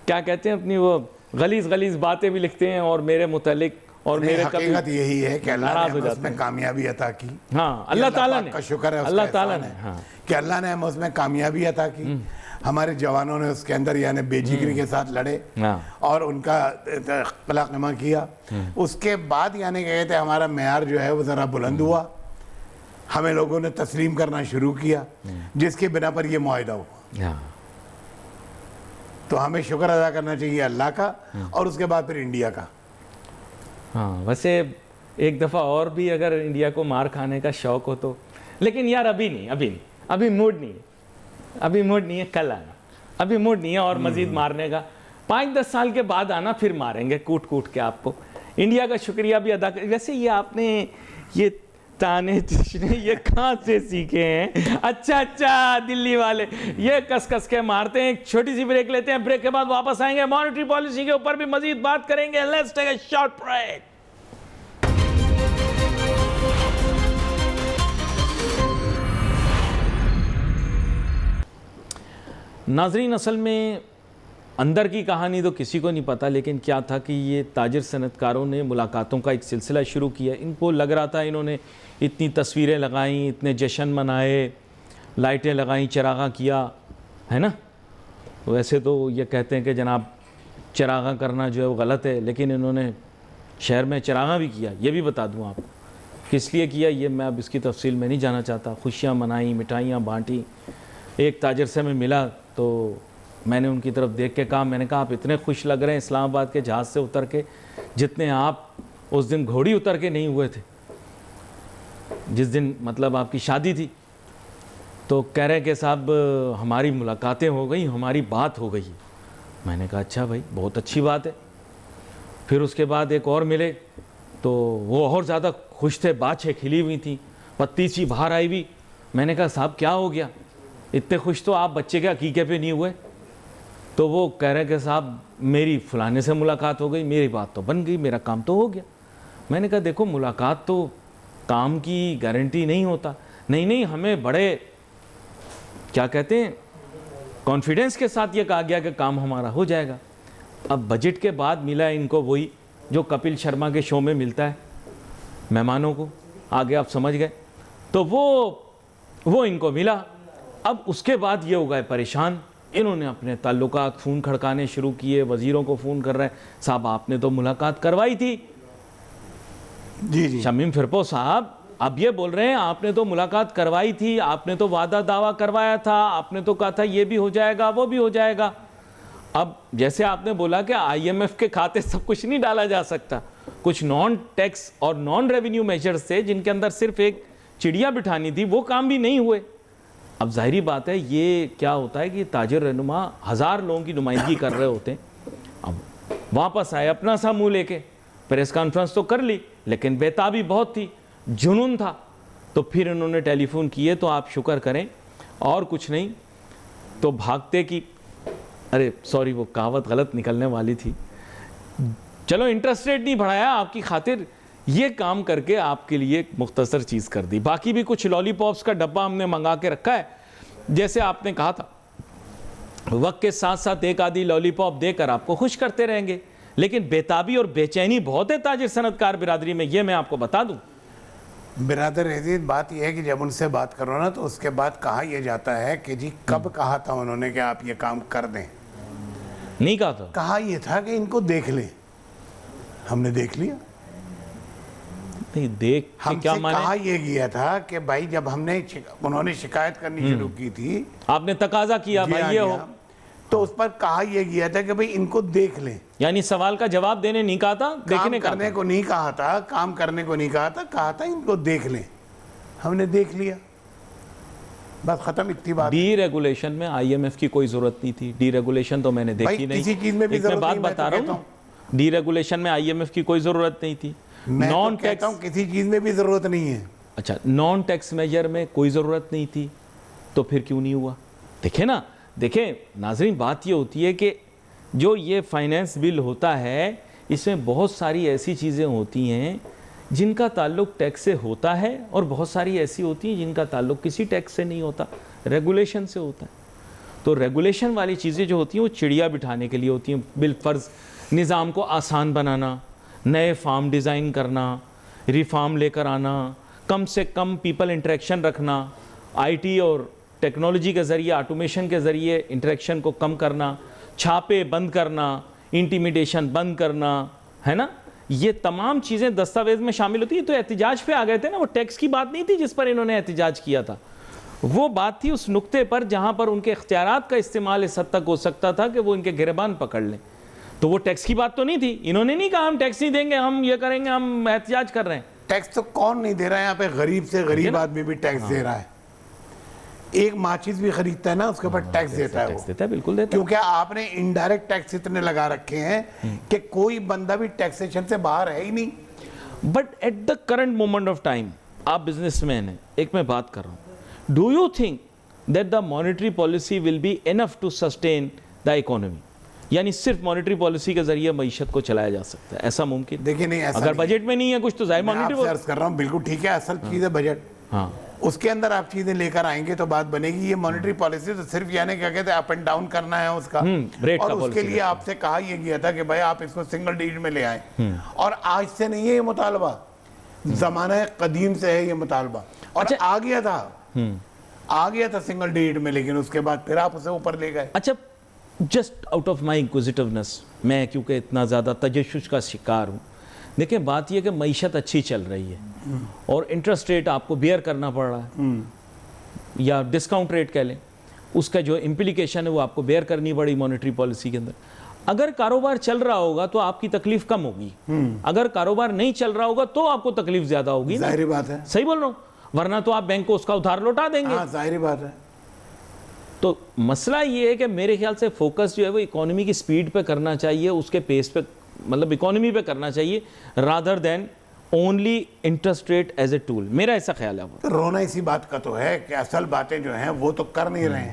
کیا کہتے ہیں اپنی وہ غلیظ باتیں بھی لکھتے ہیں اور میرے متعلق. اور میرے حقیقت یہی ہے کہ اللہ نے اس میں کامیابی عطا کی. ہاں, اللہ تعالیٰ نے, کا شکر ہے اللہ تعالیٰ نے کہ اللہ نے ہمیں اس میں کامیابی عطا کی. ہمارے جوانوں نے اس کے اندر یعنی بے جگری کے ساتھ لڑے اور ان کا قلع قمع کیا. اس کے بعد یعنی کہتے ہیں ہمارا معیار جو ہے وہ ذرا بلند ہوا, ہمیں لوگوں نے تسلیم کرنا شروع کیا, جس کی بنا پر یہ معاہدہ ہوا. تو ہمیں شکر ادا کرنا چاہیے اللہ کا, اور اس کے بعد پھر انڈیا کا. ہاں, ویسے ایک دفعہ اور بھی اگر انڈیا کو مار کھانے کا شوق ہو تو, لیکن یار ابھی موڈ نہیں ہے, کل آنا, ابھی موڈ نہیں ہے اور مزید مارنے کا. 5-10 سال کے بعد آنا, پھر ماریں گے کوٹ کے آپ کو. انڈیا کا شکریہ بھی ادا کر. ویسے یہ آپ نے یہ تانے یہ کہاں سے سیکھے ہیں؟ اچھا دلی والے یہ کس کے مارتے ہیں. ایک چھوٹی سی بریک لیتے ہیں, بریک کے بعد واپس آئیں گے, مانیٹری پالیسی کے اوپر بھی مزید بات کریں گے. Let's take a short break. ناظرین, اصل میں اندر کی کہانی تو کسی کو نہیں پتا, لیکن کیا تھا کہ یہ تاجر صنعت کاروں نے ملاقاتوں کا ایک سلسلہ شروع کیا. ان کو لگ رہا تھا انہوں نے اتنی تصویریں لگائیں, اتنے جشن منائے, لائٹیں لگائیں, چراغاں کیا, ہے نا. ویسے تو یہ کہتے ہیں کہ جناب چراغاں کرنا جو ہے وہ غلط ہے, لیکن انہوں نے شہر میں چراغاں بھی کیا. یہ بھی بتا دوں آپ کس لیے کیا, یہ میں اب اس کی تفصیل میں نہیں جانا چاہتا. خوشیاں منائیں, مٹھائیاں بانٹیں. ایک تاجر سے میں ملا تو میں نے ان کی طرف دیکھ کے کہا, میں نے کہا آپ اتنے خوش لگ رہے ہیں اسلام آباد کے جہاز سے اتر کے جتنے آپ اس دن گھوڑی اتر کے نہیں ہوئے تھے. جس دن مطلب آپ کی شادی تھی تو کہہ رہے کہ صاحب ہماری ملاقاتیں ہو گئی, ہماری بات ہو گئی. میں نے کہا اچھا بھائی بہت اچھی بات ہے. پھر اس کے بعد ایک اور ملے تو وہ اور زیادہ خوش تھے, باچھیں کھلی ہوئی تھیں, پتی سی باہر آئی ہوئی. میں نے کہا صاحب کیا ہو گیا, اتنے خوش تو آپ بچے کے عقیقے پہ نہیں ہوئے. تو وہ کہہ رہے کہ صاحب میری فلانے سے ملاقات ہو گئی, میری بات تو بن گئی, میرا کام تو ہو گیا. میں نے کہا دیکھو ملاقات تو کام کی گارنٹی نہیں ہوتا. نہیں ہمیں بڑے کیا کہتے ہیں کانفیڈنس کے ساتھ یہ کہا گیا کہ کام ہمارا ہو جائے گا. اب بجٹ کے بعد ملا ان کو وہی جو کپل شرما کے شو میں ملتا ہے مہمانوں کو, آگے آپ سمجھ گئے. تو وہ ان کو ملا. اب اس کے بعد یہ ہو گئے پریشان, انہوں نے اپنے تعلقات فون کھڑکانے شروع کیے, وزیروں کو فون کر رہے ہیں صاحب آپ نے تو ملاقات کروائی تھی. جی شمیم فرپو صاحب اب یہ بول رہے ہیں آپ نے تو ملاقات کروائی تھی, آپ نے تو وعدہ دعویٰ کروایا تھا, آپ نے تو کہا تھا یہ بھی ہو جائے گا وہ بھی ہو جائے گا. اب جیسے آپ نے بولا کہ آئی ایم ایف کے کھاتے سب کچھ نہیں ڈالا جا سکتا, کچھ نان ٹیکس اور نان ریونیو میجرز تھے جن کے اندر صرف ایک چڑیا بٹھانی تھی, وہ کام بھی نہیں ہوئے. اب ظاہری بات ہے یہ کیا ہوتا ہے کہ تاجر رہنما 1000 لوگوں کی نمائندگی کر رہے ہوتے ہیں. اب واپس آئے اپنا سا منہ لے کے, پریس کانفرنس تو کر لی لیکن بےتابی بہت تھی, جنون تھا. تو پھر انہوں نے ٹیلی فون کیے تو آپ شکر کریں اور کچھ نہیں تو بھاگتے کی ارے سوری وہ کہاوت غلط نکلنے والی تھی, چلو انٹرسٹ ریٹ نہیں بڑھایا آپ کی خاطر, یہ کام کر کے آپ کے لیے ایک مختصر چیز کر دی. باقی بھی کچھ لالی پاپس کا ڈبہ ہم نے منگا کے رکھا ہے, جیسے آپ نے کہا تھا وقت کے ساتھ ساتھ ایک آدھی لالی پاپ دے کر آپ کو خوش کرتے رہیں گے. لیکن بےتابی اور بے چینی بہت ہے تاجر صنعت کار برادری میں, یہ میں آپ کو بتا دوں. برادر عزیز بات یہ ہے کہ جب ان سے بات کرو نا تو اس کے بعد کہا یہ جاتا ہے کہ جی کب کہا تھا انہوں نے کہ آپ یہ کام کر دیں. نہیں کہا تھا, کہا یہ تھا کہ ان کو دیکھ لیں. ہم نے دیکھ لیا. نہیں دیکھ ہم کیا سے مانے, کہا یہ گیا تھا کہ بھائی جب انہوں نے شکایت کرنی شروع کی تھی, آپ نے تقاضا کیا بھائی یہ ہو, تو اس پر کہا یہ گیا تھا کہ بھئی ان کو دیکھ لیں. یعنی سوال کا جواب دینے نہیں کہا تھا, دیکھنے کا کرنے کو نہیں کہا تھا, کام کرنے کو نہیں کہا تھا, کہا تھا ان کو دیکھ لیں. ہم نے دیکھ لیا, بس ختم, اتنی بات. ڈی ریگولیشن میں آئی ایم ایف کی کوئی ضرورت نہیں تھی. ڈی ریگولیشن تو میں نے دیکھی نہیں, کسی چیز میں بھی ضرورت بات نہیں. بتا رہا ہوں ڈی ریگولیشن میں آئی ایم ایف کی کوئی ضرورت نہیں تھی. میں تو کہتا ہوں کسی چیز میں بھی ضرورت نہیں ہے. اچھا نان ٹیکس میجر میں کوئی ضرورت نہیں تھی تو پھر کیوں نہیں ہوا. دیکھیں نا, دیکھیں ناظرین بات یہ ہوتی ہے کہ جو یہ فائنینس بل ہوتا ہے اس میں بہت ساری ایسی چیزیں ہوتی ہیں جن کا تعلق ٹیکس سے ہوتا ہے اور بہت ساری ایسی ہوتی ہیں جن کا تعلق کسی ٹیکس سے نہیں ہوتا, ریگولیشن سے ہوتا ہے. تو ریگولیشن والی چیزیں جو ہوتی ہیں وہ چڑیا بٹھانے کے لیے ہوتی ہیں, بالفرض نظام کو آسان بنانا, نئے فارم ڈیزائن کرنا, ریفارم لے کر آنا, کم سے کم پیپل انٹریکشن رکھنا, آئی ٹی اور ٹیکنالوجی کے ذریعے آٹومیشن کے ذریعے انٹریکشن کو کم کرنا, چھاپے بند کرنا, انٹیمیڈیشن بند کرنا, ہے نا. یہ تمام چیزیں دستاویز میں شامل ہوتی ہیں. تو احتجاج پہ آ گئے تھے نا, وہ ٹیکس کی بات نہیں تھی جس پر انہوں نے احتجاج کیا تھا, وہ بات تھی اس نقطے پر جہاں پر ان کے اختیارات کا استعمال اس حد تک ہو سکتا تھا کہ وہ ان کے گریبان پکڑ لیں. تو وہ ٹیکس کی بات تو نہیں تھی. انہوں نے نہیں کہا ہم ٹیکس نہیں دیں گے, ہم یہ کریں گے, ہم احتجاج کر رہے ہیں. ٹیکس تو کون نہیں دے رہا ہے یہاں پہ, غریب سے غریب آدمی بھی ٹیکس دے رہا ہے. ایک ماچس بھی خریدتا ہے نا اس کے اوپر ٹیکس دیتا ہے, ٹیکس دیتا ہے, بالکل دیتا ہے. کیونکہ آپ نے انڈائریکٹ ٹیکس اتنے لگا رکھے ہیں کہ کوئی بندہ بھی ٹیکسیشن سے باہر ہے ہی نہیں. But at the current moment of time آپ بزنس مین ہیں, ایک میں بات کر رہا ہوں, do you think that the monetary policy will be enough to sustain the economy. یعنی صرف مانیٹری پالیسی کے ذریعے معیشت کو چلایا جا سکتا ہے, ایسا ممکن؟ دیکھیں نہیں, ایسا اگر بجٹ میں نہیں ہے کچھ تو ظاہر مانیٹری میں عرض کر رہا ہوں, بالکل ٹھیک ہے, اصل چیز ہے بجٹ, ہاں اس کے اندر آپ چیزیں لے کر آئیں گے تو بات بنے گی. یہ مانیٹری پالیسی تو صرف یعنی کیا کہتے ہیں اپ اینڈ ڈاؤن کرنا ہے اس کا, اور اس کے لیے آپ سے کہا یہ گیا تھا کہ بھائی آپ اس کو سنگل ڈیجٹ میں لے آئیں. اور آج سے نہیں ہے یہ مطالبہ, زمانہ قدیم سے ہے یہ مطالبہ, اور آ گیا تھا سنگل ڈیجٹ میں, لیکن اس کے بعد پھر آپ اسے اوپر لے گئے. اچھا جسٹ آؤٹ آف مائی انکوزیٹونس, میں کیونکہ اتنا زیادہ تجشش کا شکار ہوں, دیکھیں بات یہ کہ معیشت اچھی چل رہی ہے اور انٹرسٹ ریٹ آپ کو بیئر کرنا پڑ رہا ہے, یا ڈسکاؤنٹ ریٹ کہہ لیں, اس کا جو امپلیکیشن ہے وہ آپ کو بیئر کرنی پڑی مانیٹری پالیسی کے اندر. اگر کاروبار چل رہا ہوگا تو آپ کی تکلیف کم ہوگی, اگر کاروبار نہیں چل رہا ہوگا تو آپ کو تکلیف زیادہ ہوگی. ظاہری بات ہے, صحیح بول رہا ہوں, ورنہ تو آپ بینک کو اس کا ادھار لوٹا دیں گے. ہاں ظاہری بات ہے. تو مسئلہ یہ ہے کہ میرے خیال سے فوکس جو ہے وہ اکانومی کی سپیڈ پہ کرنا چاہیے, اس کے پیس پہ, مطلب اکانومی پہ کرنا چاہیے, rather than only interest rate as a tool. میرا ایسا خیال ہے. تو رونا اسی بات کا تو ہے کہ اصل باتیں جو ہیں وہ تو کر نہیں رہے ہیں,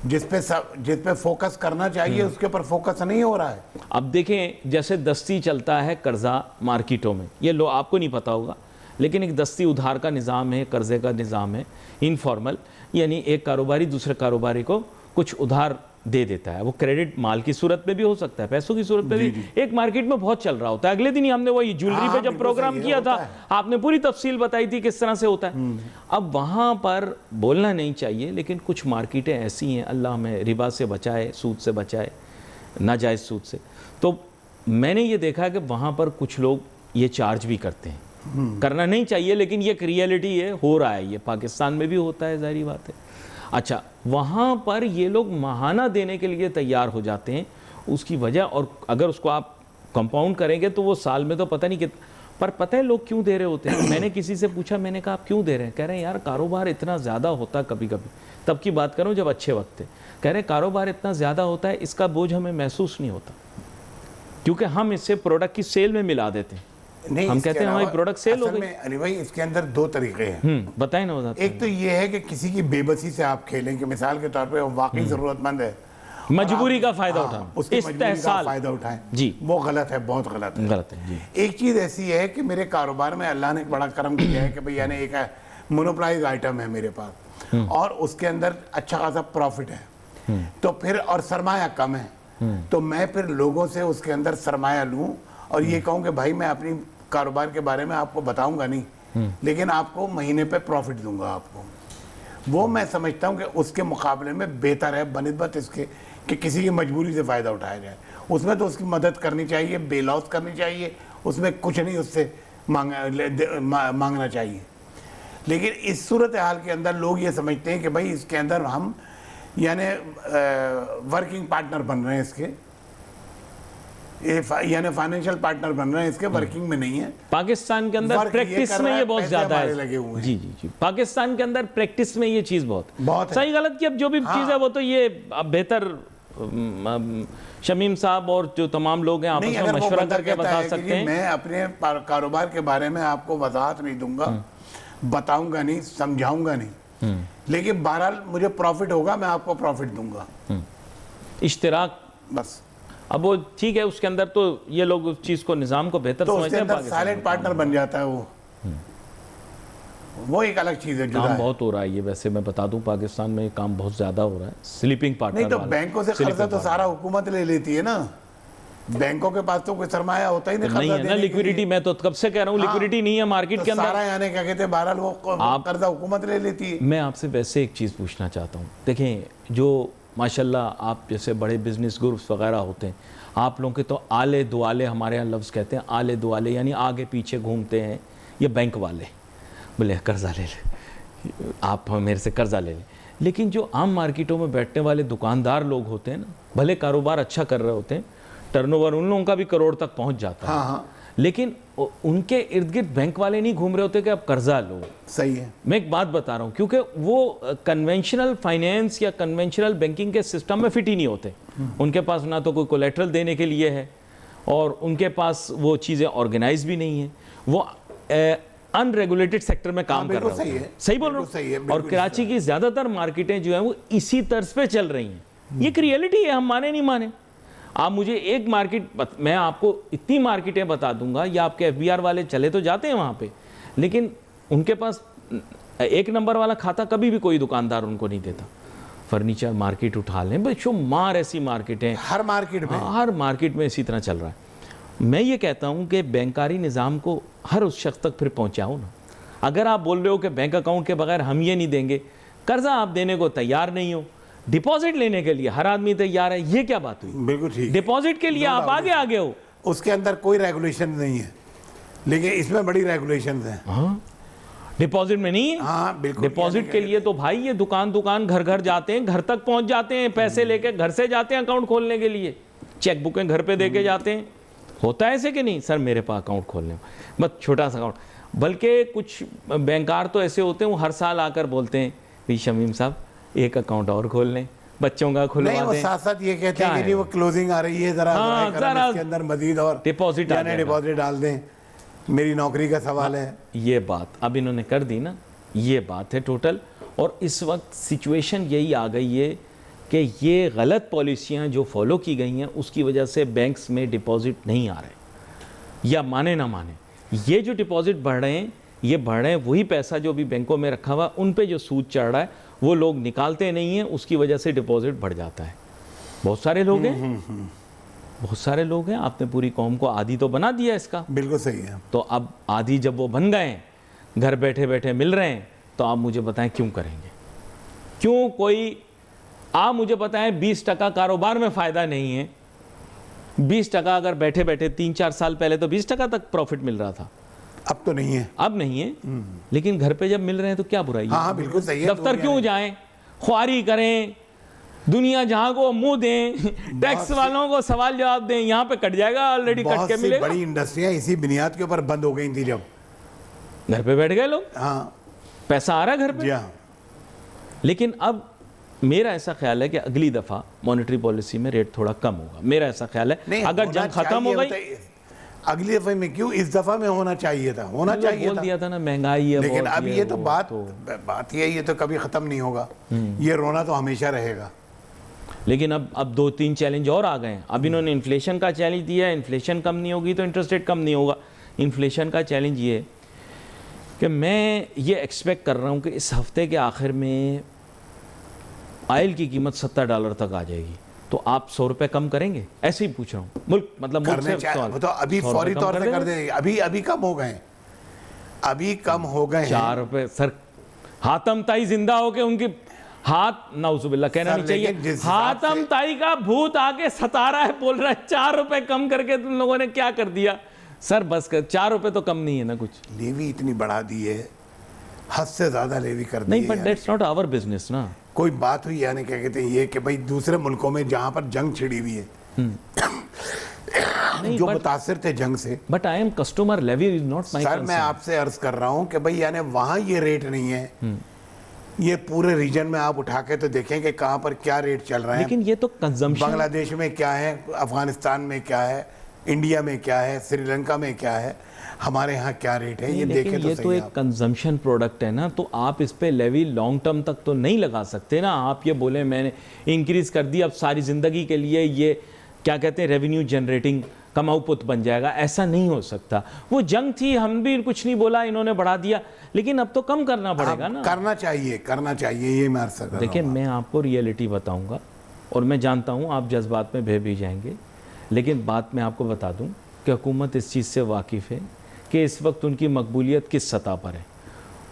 جس پہ فوکس کرنا چاہیے اس کے اوپر فوکس نہیں ہو رہا ہے. اب دیکھیں جیسے دستی چلتا ہے قرضہ مارکیٹوں میں, یہ آپ کو نہیں پتا ہوگا, لیکن ایک دستی ادھار کا نظام ہے, قرضے کا نظام ہے, انفارمل, یعنی ایک کاروباری دوسرے کاروباری کو کچھ ادھار دے دیتا ہے. وہ کریڈٹ مال کی صورت میں بھی ہو سکتا ہے, پیسوں کی صورت میں بھی. ایک مارکیٹ میں بہت چل رہا ہوتا ہے. اگلے دن ہی ہم نے وہی جیولری پہ جب پروگرام کیا تھا, آپ نے پوری تفصیل بتائی تھی کس طرح سے ہوتا ہے. اب وہاں پر بولنا نہیں چاہیے, لیکن کچھ مارکیٹیں ایسی ہیں, اللہ ہمیں ربا سے بچائے, سود سے بچائے, ناجائز سود سے. تو میں نے یہ دیکھا کہ وہاں پر کچھ لوگ یہ چارج بھی کرتے ہیں. کرنا نہیں چاہیے, لیکن یہ ایک ریئلٹی ہے, ہو رہا ہے. یہ پاکستان میں بھی ہوتا ہے, ظاہری بات ہے. اچھا, وہاں پر یہ لوگ ماہانہ دینے کے لیے تیار ہو جاتے ہیں. اس کی وجہ, اور اگر اس کو آپ کمپاؤنڈ کریں گے تو وہ سال میں تو پتہ نہیں کتنا, پر پتہ ہے لوگ کیوں دے رہے ہوتے ہیں. میں نے کسی سے پوچھا, میں نے کہا آپ کیوں دے رہے ہیں؟ کہہ رہے ہیں یار کاروبار اتنا زیادہ ہوتا ہے کبھی کبھی, تب کی بات کروں جب اچھے وقت تھے, کہہ رہے ہیں کاروبار اتنا زیادہ ہوتا ہے, اس کا بوجھ ہمیں محسوس نہیں ہوتا, کیونکہ ہم اس سے پروڈکٹ کی سیل میں ملا دیتے ہیں. ہم کہتے ہیں ہماری پروڈکٹ سیل ہو گئی. علی بھائی اس کے اندر دو طریقے ہیں. بتائیں نا وضاحت. ایک تو یہ ہے کہ کسی کی بے بسی سے آپ کھیلیں, کہ مثال کے طور پہ وہ واقعی ضرورت مند ہے, مجبوری کا فائدہ اٹھانا, اس کی مجبوری کا فائدہ اٹھائیں. جی وہ غلط ہے, بہت غلط ہے. غلط ہے. جی ایک چیز ایسی ہے کہ میرے کاروبار میں اللہ نے ایک بڑا کرم کیا ہے کہ بھئی یعنی ایک مونوپلائز آئٹم ہے میرے پاس, اور اس کے اندر اچھا خاصا پروفٹ ہے, تو پھر اور سرمایہ کم ہے, تو میں پھر لوگوں سے اس کے اندر سرمایہ لوں اور یہ کہوں کہ بھائی میں اپنی کاروبار کے بارے میں آپ کو بتاؤں گا نہیں, لیکن آپ کو مہینے پہ پروفٹ دوں گا آپ کو. وہ میں سمجھتا ہوں کہ اس کے مقابلے میں بہتر ہے بنسبت اس کے کہ کسی کی مجبوری سے فائدہ اٹھایا جائے. اس میں تو اس کی مدد کرنی چاہیے, بیل آؤٹ کرنی چاہیے, اس میں کچھ نہیں اس سے مانگنا چاہیے. لیکن اس صورتحال کے اندر لوگ یہ سمجھتے ہیں کہ بھائی اس کے اندر ہم یعنی ورکنگ پارٹنر بن رہے ہیں اس کے, یعنی فائنینشیل پارٹنر بن رہے ہیں اس کے, ورکنگ میں نہیں ہے. پاکستان کے اندر پریکٹس میں یہ بہت زیادہ ہے. جی جی جی, پاکستان کے اندر پریکٹس میں یہ چیز بہت صحیح غلط کی اب جو بھی چیز ہے وہ تو یہ اب بہتر شمیم صاحب اور جو تمام لوگ ہیں آپس میں مشورہ کر کے بتا سکتے ہیں. میں اپنے کاروبار کے بارے میں آپ کو وضاحت نہیں دوں گا, بتاؤں گا نہیں, سمجھاؤں گا نہیں, لیکن بہرحال مجھے پروفٹ ہوگا, میں آپ کو پروفٹ دوں گا. اشتراک بس. اب وہ ٹھیک ہے, اس کے اندر تو یہ لوگ اس چیز کو, نظام کو بہتر سمجھتے ہیں. تو اس کے اندر سائلنٹ پارٹنر بن جاتا ہے وہ ایک الگ چیز ہے. کام بہت ہو رہا ہے یہ, ویسے میں بتا دوں پاکستان میں کام بہت زیادہ ہو رہا ہے. سلیپنگ پارٹنر نہیں تو بینکوں سے قرضہ تو سارا حکومت لے لیتی ہے نا, بینکوں کے پاس تو کوئی سرمایہ ہوتا ہی نہیں ہے نا. لیکویڈٹی میں تو کب سے کہہ رہا ہوں لیکویڈٹی نہیں ہے مارکیٹ کے اندر. سارا یعنی کیا کہتے ہیں بہرحال وہ قرضہ حکومت لے لیتی ہے. میں آپ سے ویسے ایک چیز پوچھنا چاہتا ہوں. دیکھیں جو ماشاءاللہ آپ جیسے بڑے بزنس گروپس وغیرہ ہوتے ہیں, آپ لوگوں کے تو آلے دوالے, ہمارے یہاں لفظ کہتے ہیں آلے دوالے, یعنی آگے پیچھے گھومتے ہیں یہ بینک والے, بولے قرضہ لے لیں, آپ میرے سے قرضہ لے لیں. لیکن جو عام مارکیٹوں میں بیٹھنے والے دکاندار لوگ ہوتے ہیں نا, بھلے کاروبار اچھا کر رہے ہوتے ہیں, ٹرن اوور ان لوگوں کا بھی کروڑ تک پہنچ جاتا ہے, لیکن ان کے ارد گرد بینک والے نہیں گھوم رہے ہوتے کہ اب قرضہ لو. صحیح ہے. میں ایک بات بتا رہا ہوں, کیونکہ وہ کنونشنل فائنینس یا کنونشنل بینکنگ کے سسٹم میں فٹ ہی نہیں ہوتے. ان کے پاس نہ تو کوئی کولیٹرل دینے کے لیے ہے, اور ان کے پاس وہ چیزیں آرگنائز بھی نہیں ہیں. وہ ان ریگولیٹڈ سیکٹر میں کام کر رہے ہیں. صحیح بول رہا ہوں. اور کراچی کی زیادہ تر مارکیٹیں جو ہیں وہ اسی طرز پہ چل رہی ہیں. یہ ایک ریئلٹی ہے, ہم مانے نہیں مانے. آپ مجھے ایک مارکیٹ, میں آپ کو اتنی مارکیٹیں بتا دوں گا, یا آپ کے ایف بی آر والے چلے تو جاتے ہیں وہاں پہ, لیکن ان کے پاس ایک نمبر والا کھاتا کبھی بھی کوئی دکاندار ان کو نہیں دیتا. فرنیچر مارکیٹ اٹھا لیں, بھائی شمار ایسی مارکیٹیں, ہر مارکیٹ میں اسی طرح چل رہا ہے. میں یہ کہتا ہوں کہ بینکاری نظام کو ہر اس شخص تک پھر پہنچاؤ نا. اگر آپ بول رہے ہو کہ بینک اکاؤنٹ کے بغیر ہم یہ نہیں دیں گے, قرضہ آپ دینے کو تیار نہیں ہو, ڈپازٹ لینے کے لیے ہر آدمی تیار ہے, یہ کیا بات ہوئی؟ بالکل ٹھیک. ڈپازٹ کے لیے آپ آگے ہو. اس کے اندر کوئی ریگولیشن نہیں ہے, لیکن اس میں بڑی ریگولیشنز ہیں. ہاں, ڈپازٹ میں نہیں ہے. ہاں بالکل. ڈپازٹ کے لیے تو بھائی یہ دکان گھر گھر جاتے ہیں, گھر تک پہنچ جاتے ہیں, پیسے لے کے گھر سے جاتے ہیں اکاؤنٹ کھولنے کے لیے. چیک بکیں گھر پہ دے کے جاتے ہیں. ہوتا ہے ایسے کہ نہیں سر میرے پاس اکاؤنٹ کھولنے بس چھوٹا سا اکاؤنٹ. بلکہ کچھ بینکار تو ایسے ہوتے ہیں وہ ہر سال آ کر بولتے ہیں بھی شمیم صاحب ایک اکاؤنٹ اور کھول لیں, بچوں کا کھلوا نہیں, وہ دیں. ساتھ ساتھ یہ کہتے ہیں کہ وہ کلوزنگ آ رہی ہے, ذرا اس کے اندر مزید اور ڈپازٹ ڈپازٹ ڈال دیں, میری نوکری کا سوال ہے. یہ بات اب انہوں نے کر دی نا, یہ بات ہے ٹوٹل. اور اس وقت سچویشن یہی آ گئی ہے کہ یہ غلط پالیسیاں جو فالو کی گئی ہیں اس کی وجہ سے بینکس میں ڈپازٹ نہیں آ رہے, یا مانے نہ مانے یہ جو ڈپازٹ بڑھ رہے ہیں یہ بڑھ رہے ہیں وہی پیسہ جو بھی بینکوں میں رکھا ہوا ان پہ جو سود چڑھ رہا ہے وہ لوگ نکالتے نہیں ہیں, اس کی وجہ سے ڈپازٹ بڑھ جاتا ہے. بہت سارے لوگ ہیں, بہت سارے لوگ ہیں, آپ نے پوری قوم کو عادی تو بنا دیا اس کا. بالکل صحیح ہے. تو اب عادی جب وہ بن گئے ہیں, گھر بیٹھے بیٹھے مل رہے ہیں, تو آپ مجھے بتائیں کیوں کریں گے؟ کیوں کوئی آپ مجھے بتائیں 20% کاروبار میں فائدہ نہیں ہے. 20% اگر بیٹھے بیٹھے 3-4 سال پہلے تو 20% تک پروفٹ مل رہا تھا, اب تو نہیں ہے, اب نہیں ہے. لیکن گھر پہ جب مل رہے ہیں تو کیا برائی ہے؟ ہاں بالکل صحیح ہے. دفتر کیوں جائیں, خواری کریں, دنیا جہاں کو منہ دیں, ٹیکس والوں کو سوال جواب دیں, یہاں پہ کٹ جائے گا, آلریڈی کٹ کے ملے گا. بہت سی بڑی انڈسٹریاں اسی بنیاد کے اوپر بند ہو گئی تھی جب گھر پہ بیٹھ گئے لوگ, ہاں پیسہ آ رہا ہے گھر پہ. جی ہاں. لیکن اب میرا ایسا خیال ہے کہ اگلی دفعہ مانیٹری پالیسی میں ریٹ تھوڑا کم ہوگا, میرا ایسا خیال ہے. اگر جنگ ختم ہو گئی اگلی دفعہ میں کیوں, اس دفعہ میں ہونا چاہیے تھا, ہونا چاہیے بول دیا تھا نا مہنگائی ہے. لیکن اب یہ تو بات یہ تو کبھی ختم نہیں ہوگا, یہ رونا تو ہمیشہ رہے گا. لیکن اب 2-3 چیلنج اور آ گئے ہیں. اب انہوں نے انفلیشن کا چیلنج دیا ہے, انفلیشن کم نہیں ہوگی تو انٹرسٹ ریٹ کم نہیں ہوگا. انفلیشن کا چیلنج یہ ہے کہ میں یہ ایکسپیکٹ کر رہا ہوں کہ اس ہفتے کے آخر میں آئل کی قیمت $70 تک آ جائے گی, تو آپ $100 کم کریں گے؟ ایسے ہی پوچھ رہا ہوں. ملک مطلب وہ تو ابھی فوری طور سے کر دیں, ابھی کم ہو گئے, ابھی کم ہو گئے $4 سر. حاتم تائی زندہ ہو کے ان کی ہاتھ نعوذ باللہ کہنا نہیں چاہیے, حاتم تائی کا بھوت آ کے ستا رہا ہے, بول رہا ہے $4 کم کر کے تم لوگوں نے کیا کر دیا. سر بس کر, $4 تو کم نہیں ہے نا کچھ. لیوی اتنی بڑھا دی ہے, حد سے زیادہ لیوی کر دی ہے. نہیں, but that's not our business نا. کوئی بات ہوئی یعنی کیا کہتے ہیں یہ کہ بھائی دوسرے ملکوں میں جہاں پر جنگ چھڑی ہوئی ہے, جو متاثر تھے جنگ سے, but I am customer levy is not my. Sir میں آپ سے عرض کر رہا ہوں کہ بھائی یعنی وہاں یہ ریٹ نہیں ہے, یہ پورے ریجن میں آپ اٹھا کے تو دیکھیں کہ کہاں پر کیا ریٹ چل رہا ہے. لیکن یہ تو کنزمپشن, بنگلہ دیش میں کیا ہے, افغانستان میں کیا ہے, انڈیا میں کیا ہے, سری لنکا میں کیا ہے, ہمارے ہاں کیا ریٹ ہے, یہ دیکھیں تو صحیح. یہ تو ایک کنزمپشن پروڈکٹ ہے نا, تو آپ اس پہ لیوی لانگ ٹرم تک تو نہیں لگا سکتے نا. آپ یہ بولیں میں نے انکریز کر دی, اب ساری زندگی کے لیے یہ کیا کہتے ہیں ریونیو جنریٹنگ کماؤ پت بن جائے گا, ایسا نہیں ہو سکتا. وہ جنگ تھی, ہم بھی کچھ نہیں بولا, انہوں نے بڑھا دیا, لیکن اب تو کم کرنا پڑے گا نا. کرنا چاہیے, یہ میں عرض کر رہا ہوں. دیکھیں میں آپ کو ریئلٹی بتاؤں گا, اور میں جانتا ہوں آپ جذبات میں بہہ بھی جائیں گے, لیکن بات میں آپ کو بتا دوں کہ حکومت اس چیز سے واقف ہے کہ اس وقت ان کی مقبولیت کس سطح پر ہے,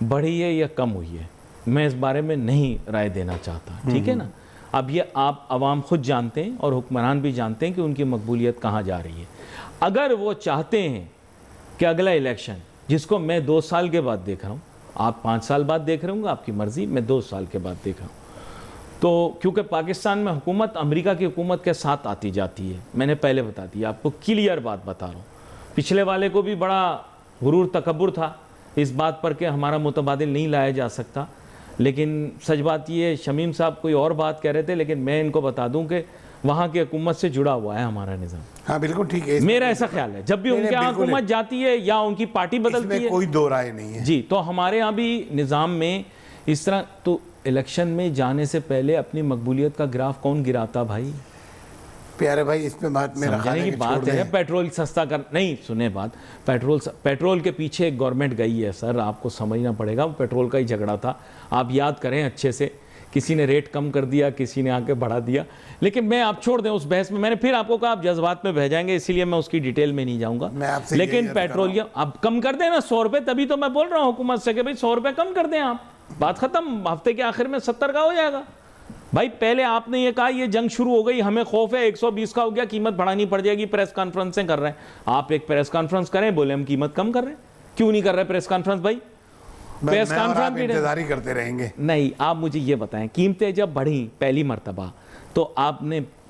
بڑھی ہے یا کم ہوئی ہے. میں اس بارے میں نہیں رائے دینا چاہتا, ٹھیک ہے نا. اب یہ آپ عوام خود جانتے ہیں اور حکمران بھی جانتے ہیں کہ ان کی مقبولیت کہاں جا رہی ہے. اگر وہ چاہتے ہیں کہ اگلا الیکشن, جس کو میں 2 سال کے بعد دیکھ رہا ہوں, آپ 5 سال بعد دیکھ رہے ہوں گے, آپ کی مرضی, میں 2 سال کے بعد دیکھ رہا ہوں. تو کیونکہ پاکستان میں حکومت امریکہ کی حکومت کے ساتھ آتی جاتی ہے, میں نے پہلے بتا دیا آپ کو, کلیئر بات بتا رہا ہوں. پچھلے والے کو بھی بڑا غرور تکبر تھا اس بات پر کہ ہمارا متبادل نہیں لایا جا سکتا, لیکن سچ بات یہ ہے, شمیم صاحب کوئی اور بات کہہ رہے تھے, لیکن میں ان کو بتا دوں کہ وہاں کی حکومت سے جڑا ہوا ہے ہمارا نظام. ہاں بالکل ٹھیک ہے, میرا ایسا خیال ہے. جب بھی ان کے یہاں حکومت جاتی ہے یا ان کی پارٹی بدلتی ہے, کوئی دو رائے نہیں ہے جی, تو ہمارے یہاں بھی نظام میں اس طرح. تو الیکشن میں جانے سے پہلے اپنی مقبولیت کا گراف کون گراتا بھائی؟ پیارے بھائی اس پہ بات میرا خیال ہے کہ بات ہے پیٹرول سستا کر, نہیں سنیں بات, پیٹرول کے پیچھے ایک گورنمنٹ گئی ہے سر, آپ کو سمجھنا پڑے گا. وہ پیٹرول کا ہی جھگڑا تھا, آپ یاد کریں اچھے سے, کسی نے ریٹ کم کر دیا, کسی نے آ کے بڑھا دیا. لیکن میں آپ چھوڑ دیں اس بحث میں نے پھر آپ کو کہا آپ جذبات میں بہ جائیں گے, اسی لیے میں اس کی ڈیٹیل میں نہیں جاؤں گا. لیکن پیٹرولیم اب کم کر دیں نا $100, تبھی تو میں بول رہا ہوں حکومت سے کہ بھائی $100 کم کر دیں آپ, بات ختم. ہفتے کے آخر میں 70 کا ہو جائے گا. بھائی پہلے آپ نے یہ کہا یہ جنگ شروع ہو گئی, ہمیں خوف ہے 120 کا ہو گیا, قیمت بڑھانی پڑ جائے گی, پریس کانفرنسیں کر رہے ہیں. آپ ایک پریس کانفرنس کریں, بولے ہم قیمت کم کر رہے ہیں, کیوں نہیں کر رہے پریس کانفرنس بھائی؟ پریس کانفرنس انتظار ہی کرتے رہیں گے. نہیں, آپ مجھے یہ بتائیں, قیمتیں جب بڑھیں پہلی مرتبہ تو آپ نے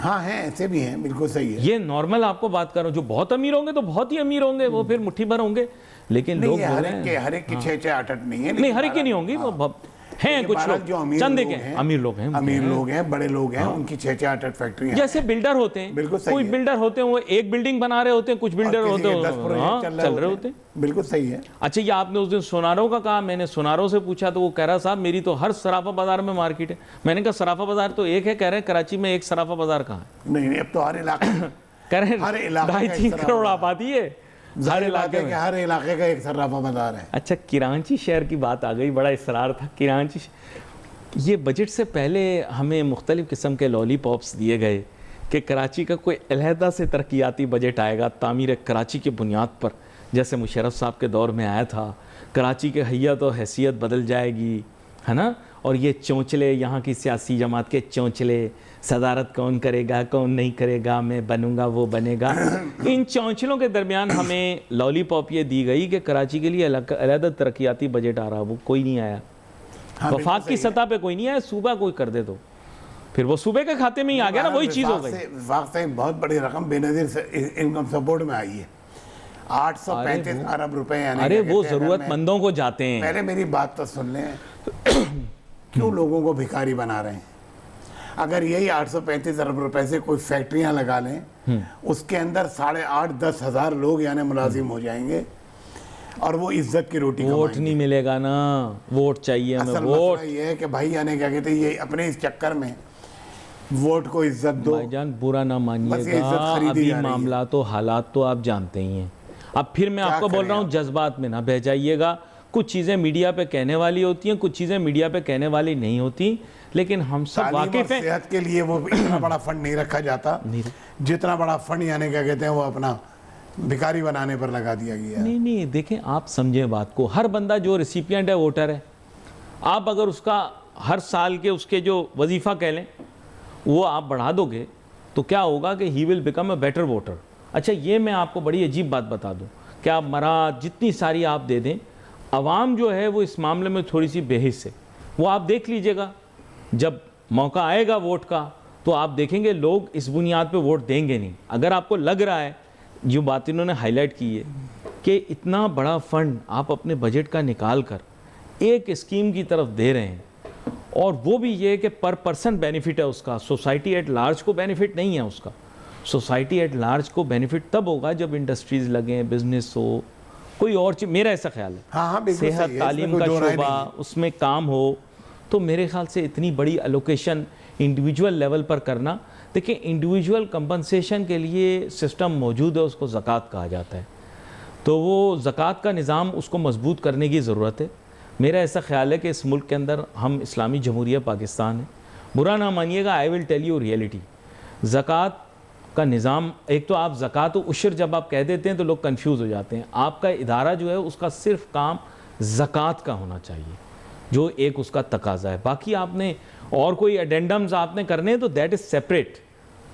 ہاں ہیں، ایسے بھی ہیں، بالکل صحیح ہے. یہ نارمل آپ کو بات کر رہا ہوں. جو بہت امیر ہوں گے تو بہت ہی امیر ہوں گے, وہ پھر مٹھی بھر ہوں گے, لیکن لوگ نہیں، بول رہے ہیں ہر ایک کی 6-8 نہیں ہے. نہیں, ہر ایک کی نہیں ہوں گی, وہ ہیں کچھ لوگ, جو چند ایک امیر لوگ ہیں, امیر لوگ ہیں، بڑے لوگ ہیں، ان کی 6-8 فیکٹریاں. جیسے بلڈر ہوتے ہیں, بالکل صحیح کوئی ہے. بلڈر ہوتے ہیں وہ ایک بلڈنگ بنا رہے ہوتے ہیں, کچھ بلڈر ہوتے ہیں 10 پروجیکٹ چل رہے ہوتے ہیں. بالکل صحیح ہے. اچھا, یہ آپ نے اس دن سوناروں کا کہا, میں نے سوناروں سے پوچھا تو وہ کہہ رہا صاحب میری تو ہر صرافہ بازار میں مارکیٹ ہے. میں نے کہا صرافہ بازار تو ایک ہے, کہہ رہے ہیں کراچی میں ایک صرافہ بازار کہاں ہے. نہیں, اب تو ہر علاقے کہہ رہے ہیں 2.5-3 کروڑ آبادی ہے ہر علاقے میں. ہر علاقے کا ایک صرافہ بازار ہے. اچھا, کراچی شہر کی بات آ گئی, بڑا اصرار تھا کراچی. یہ بجٹ سے پہلے ہمیں مختلف قسم کے لالی پاپس دیے گئے کہ کراچی کا کوئی علیحدہ سے ترقیاتی بجٹ آئے گا تعمیر کراچی کی بنیاد پر, جیسے مشرف صاحب کے دور میں آیا تھا. کراچی کے حیت و حیثیت بدل جائے گی, ہے نا, اور یہ چونچلے, یہاں کی سیاسی جماعت کے چونچلے, صدارت کون کرے گا کون نہیں کرے گا, میں بنوں گا وہ بنے گا, ان چونچلوں کے درمیان ہمیں لالی پاپ یہ دی گئی کہ کراچی کے لیے علیحدہ ترقیاتی بجٹ آ رہا, وہ کوئی نہیں آیا. وفاق کی سطح پہ کوئی نہیں آیا, صوبہ کوئی کر دے تو پھر وہ صوبے کے کھاتے میں ہی آ گیا نا, وہی چیز ہو گئی. وفاق سے بہت بڑی رقم بے نظیر انکم سپورٹ میں آئی ہے, 835 ارب روپے. ارے وہ ضرورت مندوں کو جاتے ہیں. پہلے میری بات تو سن لیں, کیوں لوگوں کو بھکاری بنا رہے ہیں؟ اگر یہی 835 ارب روپے سے کوئی فیکٹریاں لگا لیں, اس کے اندر 8,500-10 ہزار لوگ یعنی ملازم ہو جائیں گے, اور وہ عزت کی روٹی کمائیں گے. ووٹ نہیں ملے گا نا, ووٹ چاہیے ہمیں. اصل ووٹ مسئلہ یہ ہے کہ بھائی یعنی کیا کہتے ہیں, یہ اپنے اس چکر میں ووٹ کو عزت دو. بھائی جان برا نہ مانیے گا, ابھی معاملات و حالات تو آپ جانتے ہی ہیں. اب پھر میں آپ کو بول رہا ہوں جذبات میں نہ بہہ جائیے گا. کچھ چیزیں میڈیا پہ کہنے والی ہوتی ہیں, کچھ چیزیں میڈیا پہ کہنے والی نہیں ہوتی, لیکن ہم سب واقف ہیں. صحت کے لیے وہ اتنا بڑا فنڈ نہیں رکھا جاتا جتنا بڑا فنڈ یعنی کیا کہتے ہیں وہ اپنا بھکاری بنانے پر لگا دیا گیا. نہیں, دیکھیں آپ سمجھیں بات کو, ہر بندہ جو ریسیپینٹ ہے ووٹر ہے. آپ اگر اس کا ہر سال کے اس کے جو وظیفہ کہہ لیں وہ آپ بڑھا دو گے تو کیا ہوگا کہ he will become a better voter. اچھا, یہ میں آپ کو بڑی عجیب بات بتا دوں کہ آپ مراد جتنی ساری آپ دے دیں, عوام جو ہے وہ اس معاملے میں تھوڑی سی بے حس ہے. وہ آپ دیکھ لیجئے گا, جب موقع آئے گا ووٹ کا تو آپ دیکھیں گے لوگ اس بنیاد پہ ووٹ دیں گے نہیں. اگر آپ کو لگ رہا ہے, جو بات انہوں نے ہائی لائٹ کی ہے کہ اتنا بڑا فنڈ آپ اپنے بجٹ کا نکال کر ایک اسکیم کی طرف دے رہے ہیں, اور وہ بھی یہ کہ پر پرسن بینیفٹ ہے اس کا, سوسائٹی ایٹ لارج کو بینیفٹ نہیں ہے اس کا. سوسائٹی ایٹ لارج کو بینیفٹ تب ہوگا جب انڈسٹریز لگیں, بزنس ہو, کوئی اور چیز, میرا ایسا خیال ہے. صحت, تعلیم کا شعبہ, اس میں کام ہو, تو میرے خیال سے اتنی بڑی الوکیشن انڈیویجول لیول پر کرنا. دیکھیں, انڈیویجول کمپنسیشن کے لیے سسٹم موجود ہے, اس کو زکوٰۃ کہا جاتا ہے, تو وہ زکوٰۃ کا نظام اس کو مضبوط کرنے کی ضرورت ہے. میرا ایسا خیال ہے کہ اس ملک کے اندر ہم اسلامی جمہوریہ پاکستان ہے, برا نہ مانیے گا, آئی ول ٹیل یو ریئلٹی. زکوٰۃ کا نظام, ایک تو آپ زکوٰۃ و عشر جب آپ کہہ دیتے ہیں تو لوگ کنفیوز ہو جاتے ہیں. آپ کا ادارہ جو ہے اس کا صرف کام زکوٰۃ کا ہونا چاہیے, جو ایک اس کا تقاضا ہے. باقی آپ نے اور کوئی ایڈینڈمز آپ نے کرنے ہیں تو دیٹ از سیپریٹ.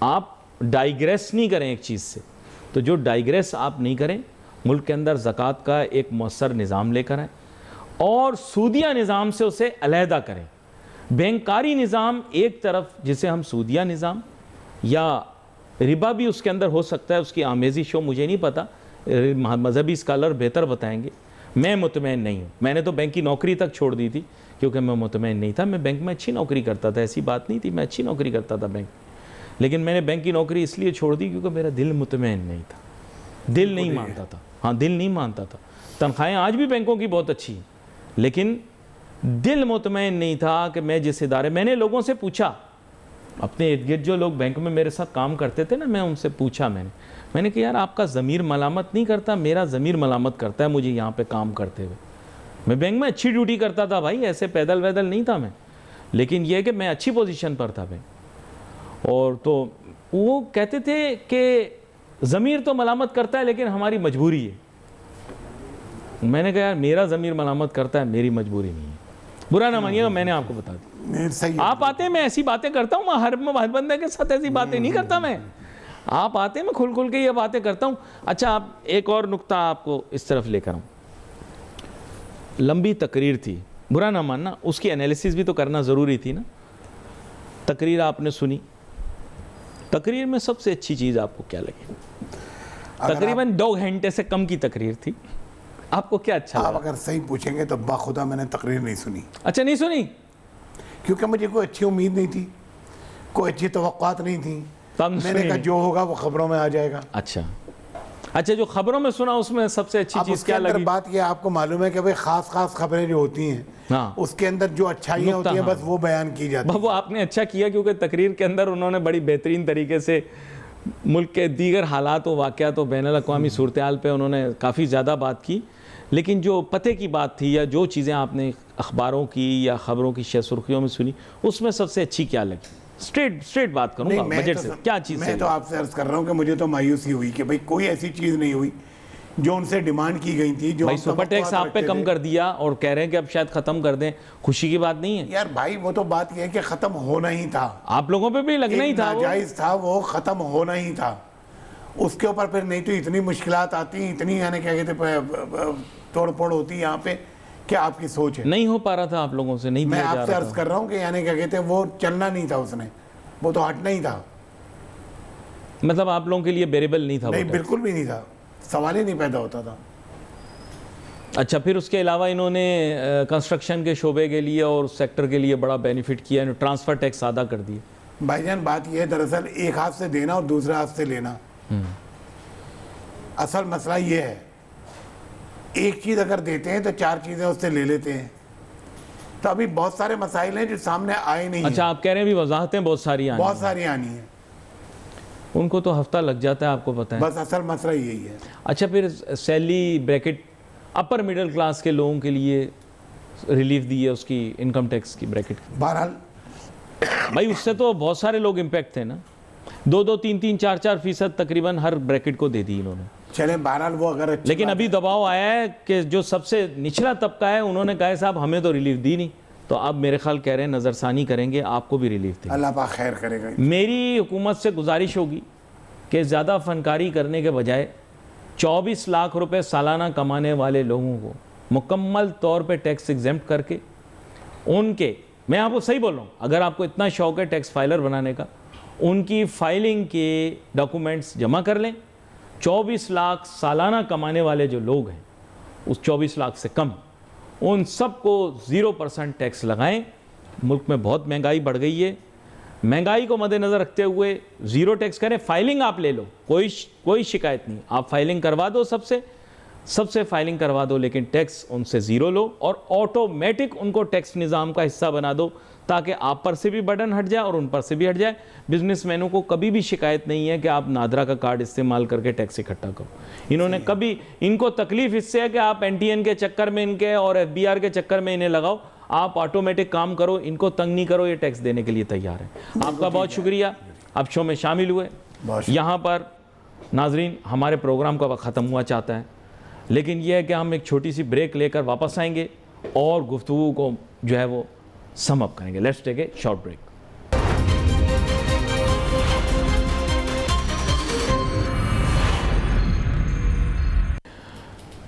آپ ڈائیگریس نہیں کریں ایک چیز سے, تو جو ڈائیگریس آپ نہیں کریں, ملک کے اندر زکوٰۃ کا ایک مؤثر نظام لے کر آئیں, اور سودیہ نظام سے اسے علیحدہ کریں. بینکاری نظام ایک طرف, جسے ہم سودیہ نظام یا ربا بھی اس کے اندر ہو سکتا ہے, اس کی آمیزش ہو, مجھے نہیں پتا, مذہبی اسکالر بہتر بتائیں گے. میں مطمئن نہیں ہوں. میں نے تو بینک کی نوکری تک چھوڑ دی تھی کیونکہ میں مطمئن نہیں تھا. میں بینک میں اچھی نوکری کرتا تھا, ایسی بات نہیں تھی, میں اچھی نوکری کرتا تھا بینک, لیکن میں نے بینک کی نوکری اس لیے چھوڑ دی کیونکہ میرا دل مطمئن نہیں تھا, دل نہیں مانتا تھا. ہاں, دل نہیں مانتا تھا. تنخواہیں آج بھی بینکوں کی بہت اچھی ہیں, لیکن دل مطمئن نہیں تھا کہ میں جس ادارے, میں نے لوگوں سے پوچھا, اپنے ارد گرد جو لوگ بینک میں میرے ساتھ کام کرتے تھے نا, میں ان سے پوچھا, میں نے کہا یار آپ کا ضمیر ملامت نہیں کرتا, میرا ضمیر ملامت کرتا ہے مجھے یہاں پہ کام کرتے ہوئے. میں بینک میں اچھی ڈیوٹی کرتا تھا بھائی, ایسے پیدل ویدل نہیں تھا میں, لیکن یہ کہ میں اچھی پوزیشن پر تھا بینک. اور تو وہ کہتے تھے کہ ضمیر تو ملامت کرتا ہے لیکن ہماری مجبوری ہے. میں نے کہا یار میرا ضمیر ملامت کرتا ہے, میری مجبوری نہیں ہے. برا نہ مانیے گا, میں نے آپ کو بتا دی. آپ آتے ہیں, میں ایسی باتیں کرتا ہوں, میں ہر بندے کے ساتھ ایسی باتیں نہیں کرتا میں. آپ آتے ہیں, میں کھل کے یہ باتیں کرتا ہوں. اچھا, آپ ایک اور نقطہ آپ کو اس طرف لے کر آؤں. لمبی تقریر تھی, برا نہ ماننا, اس کی انالیسس بھی تو کرنا ضروری تھی نا. تقریر آپ نے سنی, تقریر میں سب سے اچھی چیز آپ کو کیا لگی؟ تقریباً 2 گھنٹے سے کم کی تقریر تھی, آپ کو کیا اچھا آپ لگا؟ اگر صحیح پوچھیں گے تو باخدا میں نے تقریر نہیں سنی, اچھا نہیں سنی؟ کیونکہ مجھے کوئی اچھی امید نہیں تھی, کوئی اچھی توقعات نہیں تھیں. تب میں نے کہا جو ہوگا وہ خبروں میں آ جائے گا. اچھا اچھا, جو خبروں میں سنا اس میں سب سے اچھی اب چیز اس کے کیا اندر لگی؟ بات یہ آپ کو معلوم ہے کہ بھئی خاص خبریں جو ہوتی ہیں ہاں اس کے اندر جو اچھائیاں ہوتی ہیں بس وہ بیان کی جاتی ہیں. وہ آپ نے اچھا کیا, کیونکہ تقریر کے اندر انہوں نے بڑی بہترین طریقے سے ملک کے دیگر حالات و واقعات و بین الاقوامی صورتحال پہ انہوں نے کافی زیادہ بات کی. لیکن جو پتے کی بات تھی یا جو چیزیں آپ نے اخباروں کی یا خبروں کی سرخیوں میں سنی, اس میں سب سے اچھی کیا لگی؟ اسٹریٹ بات کروں گا بجٹ سے, کیا چیز میں تو آپ سے عرض کر رہا ہوں کہ مجھے تو مایوسی ہوئی کہ بھئی کوئی ایسی چیز نہیں ہوئی جو ان سے ڈیمانڈ کی گئی تھی, جو بھائی سپر ٹیکس آپ پہ کم کر دیا اور کہہ رہے ہیں کہ اب شاید ختم کر دیں, خوشی کی بات نہیں ہے یار بھائی. وہ تو بات یہ ہے کہ ختم ہونا ہی تھا, آپ لوگوں پہ بھی لگنا ہی تھا, ناجائز تھا, وہ ختم ہونا ہی تھا. اس کے اوپر پھر نہیں تو اتنی مشکلات آتی ہیں, اتنی یعنی کیا کہتے ہیں توڑ پھوڑ ہوتی یہاں پہ, کہ آپ کی سوچ ہے. نہیں ہو پا رہا تھا آپ لوگوں سے, نہیں میں دیا آپ جا سے رہا عرض تھا. کر رہا ہوں کہ یعنی کیا کہتے ہیں وہ چلنا نہیں تھا, اس نے وہ تو ہٹنا ہی تھا. مطلب آپ لوگوں کے لیے بیریبل نہیں تھا وہ نہیں ٹیکس. بالکل بھی نہیں تھا, سوال ہی نہیں پیدا ہوتا تھا. اچھا, پھر اس کے علاوہ انہوں نے کنسٹرکشن کے شعبے کے لیے اور سیکٹر کے لیے بڑا بینیفٹ کیا, ٹرانسفر ٹیکس سادہ کر دیے. بھائی جان بات یہ ہے دراصل ایک ہاتھ سے دینا اور دوسرے ہاتھ سے لینا. اصل مسئلہ یہ ہے, ایک چیز اگر دیتے ہیں تو 4 چیزیں اس سے لے لیتے ہیں. تو ابھی بہت سارے مسائل ہیں جو سامنے آئے نہیں ہیں. اچھا, آپ کہہ رہے ہیں بھی وضاحتیں بہت ساری آنی بہت ساری آنی ہیں, ان کو تو ہفتہ لگ جاتا ہے, آپ کو پتہ ہے. بس اصل مسئلہ یہی ہے. اچھا, پھر salary bracket upper middle class کے لوگوں کے لیے ریلیف دی ہے اس کی انکم ٹیکس کی بریکٹ کی. بہرحال بھائی اس سے تو بہت سارے لوگ امپیکٹ تھے نا, 2-2, 3-3, 4-4% تقریباً ہر بریکٹ کو دے دی انہوں نے. چلیں بہرحال وہ اگر اچھی لیکن ابھی دباؤ آیا ہے کہ جو سب سے نچلا طبقہ ہے انہوں نے کہا صاحب ہمیں تو ریلیف دی نہیں, تو اب میرے خیال کہہ رہے ہیں نظر ثانی کریں گے, آپ کو بھی ریلیف دیں. اللہ پاک خیر کرے گا. میری حکومت سے گزارش ہوگی کہ زیادہ فنکاری کرنے کے بجائے 24 لاکھ روپے سالانہ کمانے والے لوگوں کو مکمل طور پہ ٹیکس ایگزمپٹ کر کے ان کے, میں آپ کو صحیح بول رہا ہوں, اگر آپ کو اتنا شوق ہے ٹیکس فائلر بنانے کا, ان کی فائلنگ کے ڈاکومنٹس جمع کر لیں. 24 لاکھ سالانہ کمانے والے جو لوگ ہیں, اس 24 لاکھ سے کم, ان سب کو 0% ٹیکس لگائیں. ملک میں بہت مہنگائی بڑھ گئی ہے, مہنگائی کو مد نظر رکھتے ہوئے 0 ٹیکس کریں. فائلنگ آپ لے لو, کوئی شکایت نہیں, آپ فائلنگ کروا دو, سب سے فائلنگ کروا دو, لیکن ٹیکس ان سے 0 لو اور آٹومیٹک ان کو ٹیکس نظام کا حصہ بنا دو, تاکہ آپ پر سے بھی برڈن ہٹ جائے اور ان پر سے بھی ہٹ جائے. بزنس مینوں کو کبھی بھی شکایت نہیں ہے کہ آپ نادرا کا کارڈ استعمال کر کے ٹیکس اکٹھا کرو. انہوں نے کبھی, ان کو تکلیف اس سے ہے کہ آپ NTN کے چکر میں ان کے اور FBR کے چکر میں انہیں لگاؤ, آپ آٹومیٹک کام کرو, ان کو تنگ نہیں کرو, یہ ٹیکس دینے کے لیے تیار ہیں. آپ کا بہت شکریہ, آپ شو میں شامل ہوئے. یہاں پر ناظرین ہمارے پروگرام کا وقت ختم ہوا چاہتا ہے, لیکن یہ ہے کہ ہم ایک چھوٹی سی بریک لے کر واپس آئیں گے اور گفتگو کو جو ہے وہ سم اپ کریں گے. Let's take a short break.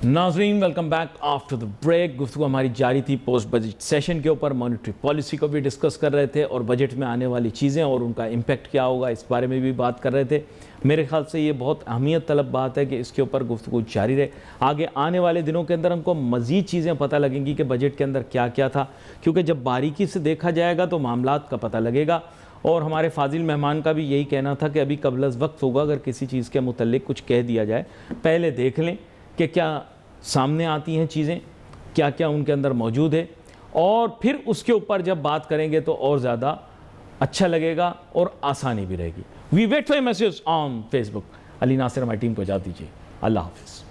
ناظرین welcome back after the break. گفتگو ہماری جاری تھی پوسٹ بجٹ سیشن کے اوپر, مانیٹری پالیسی کو بھی ڈسکس کر رہے تھے اور بجٹ میں آنے والی چیزیں اور ان کا امپیکٹ کیا ہوگا اس بارے میں بھی بات کر رہے تھے. میرے خیال سے یہ بہت اہمیت طلب بات ہے کہ اس کے اوپر گفتگو جاری رہے. آگے آنے والے دنوں کے اندر ہم کو مزید چیزیں پتہ لگیں گی کہ بجٹ کے اندر کیا کیا تھا, کیونکہ جب باریکی سے دیکھا جائے گا تو معاملات کا پتہ لگے گا. اور ہمارے فاضل مہمان کا بھی یہی کہنا تھا کہ ابھی قبل از وقت ہوگا اگر کسی چیز کے متعلق کچھ کہہ دیا جائے, پہلے دیکھ لیں کہ کیا سامنے آتی ہیں چیزیں, کیا کیا ان کے اندر موجود ہے, اور پھر اس کے اوپر جب بات کریں گے تو اور زیادہ اچھا لگے گا اور آسانی بھی رہے گی. We wait for message on Facebook. Ali Nasir ہماری ٹیم کو اجازت دیجیے. اللہ حافظ.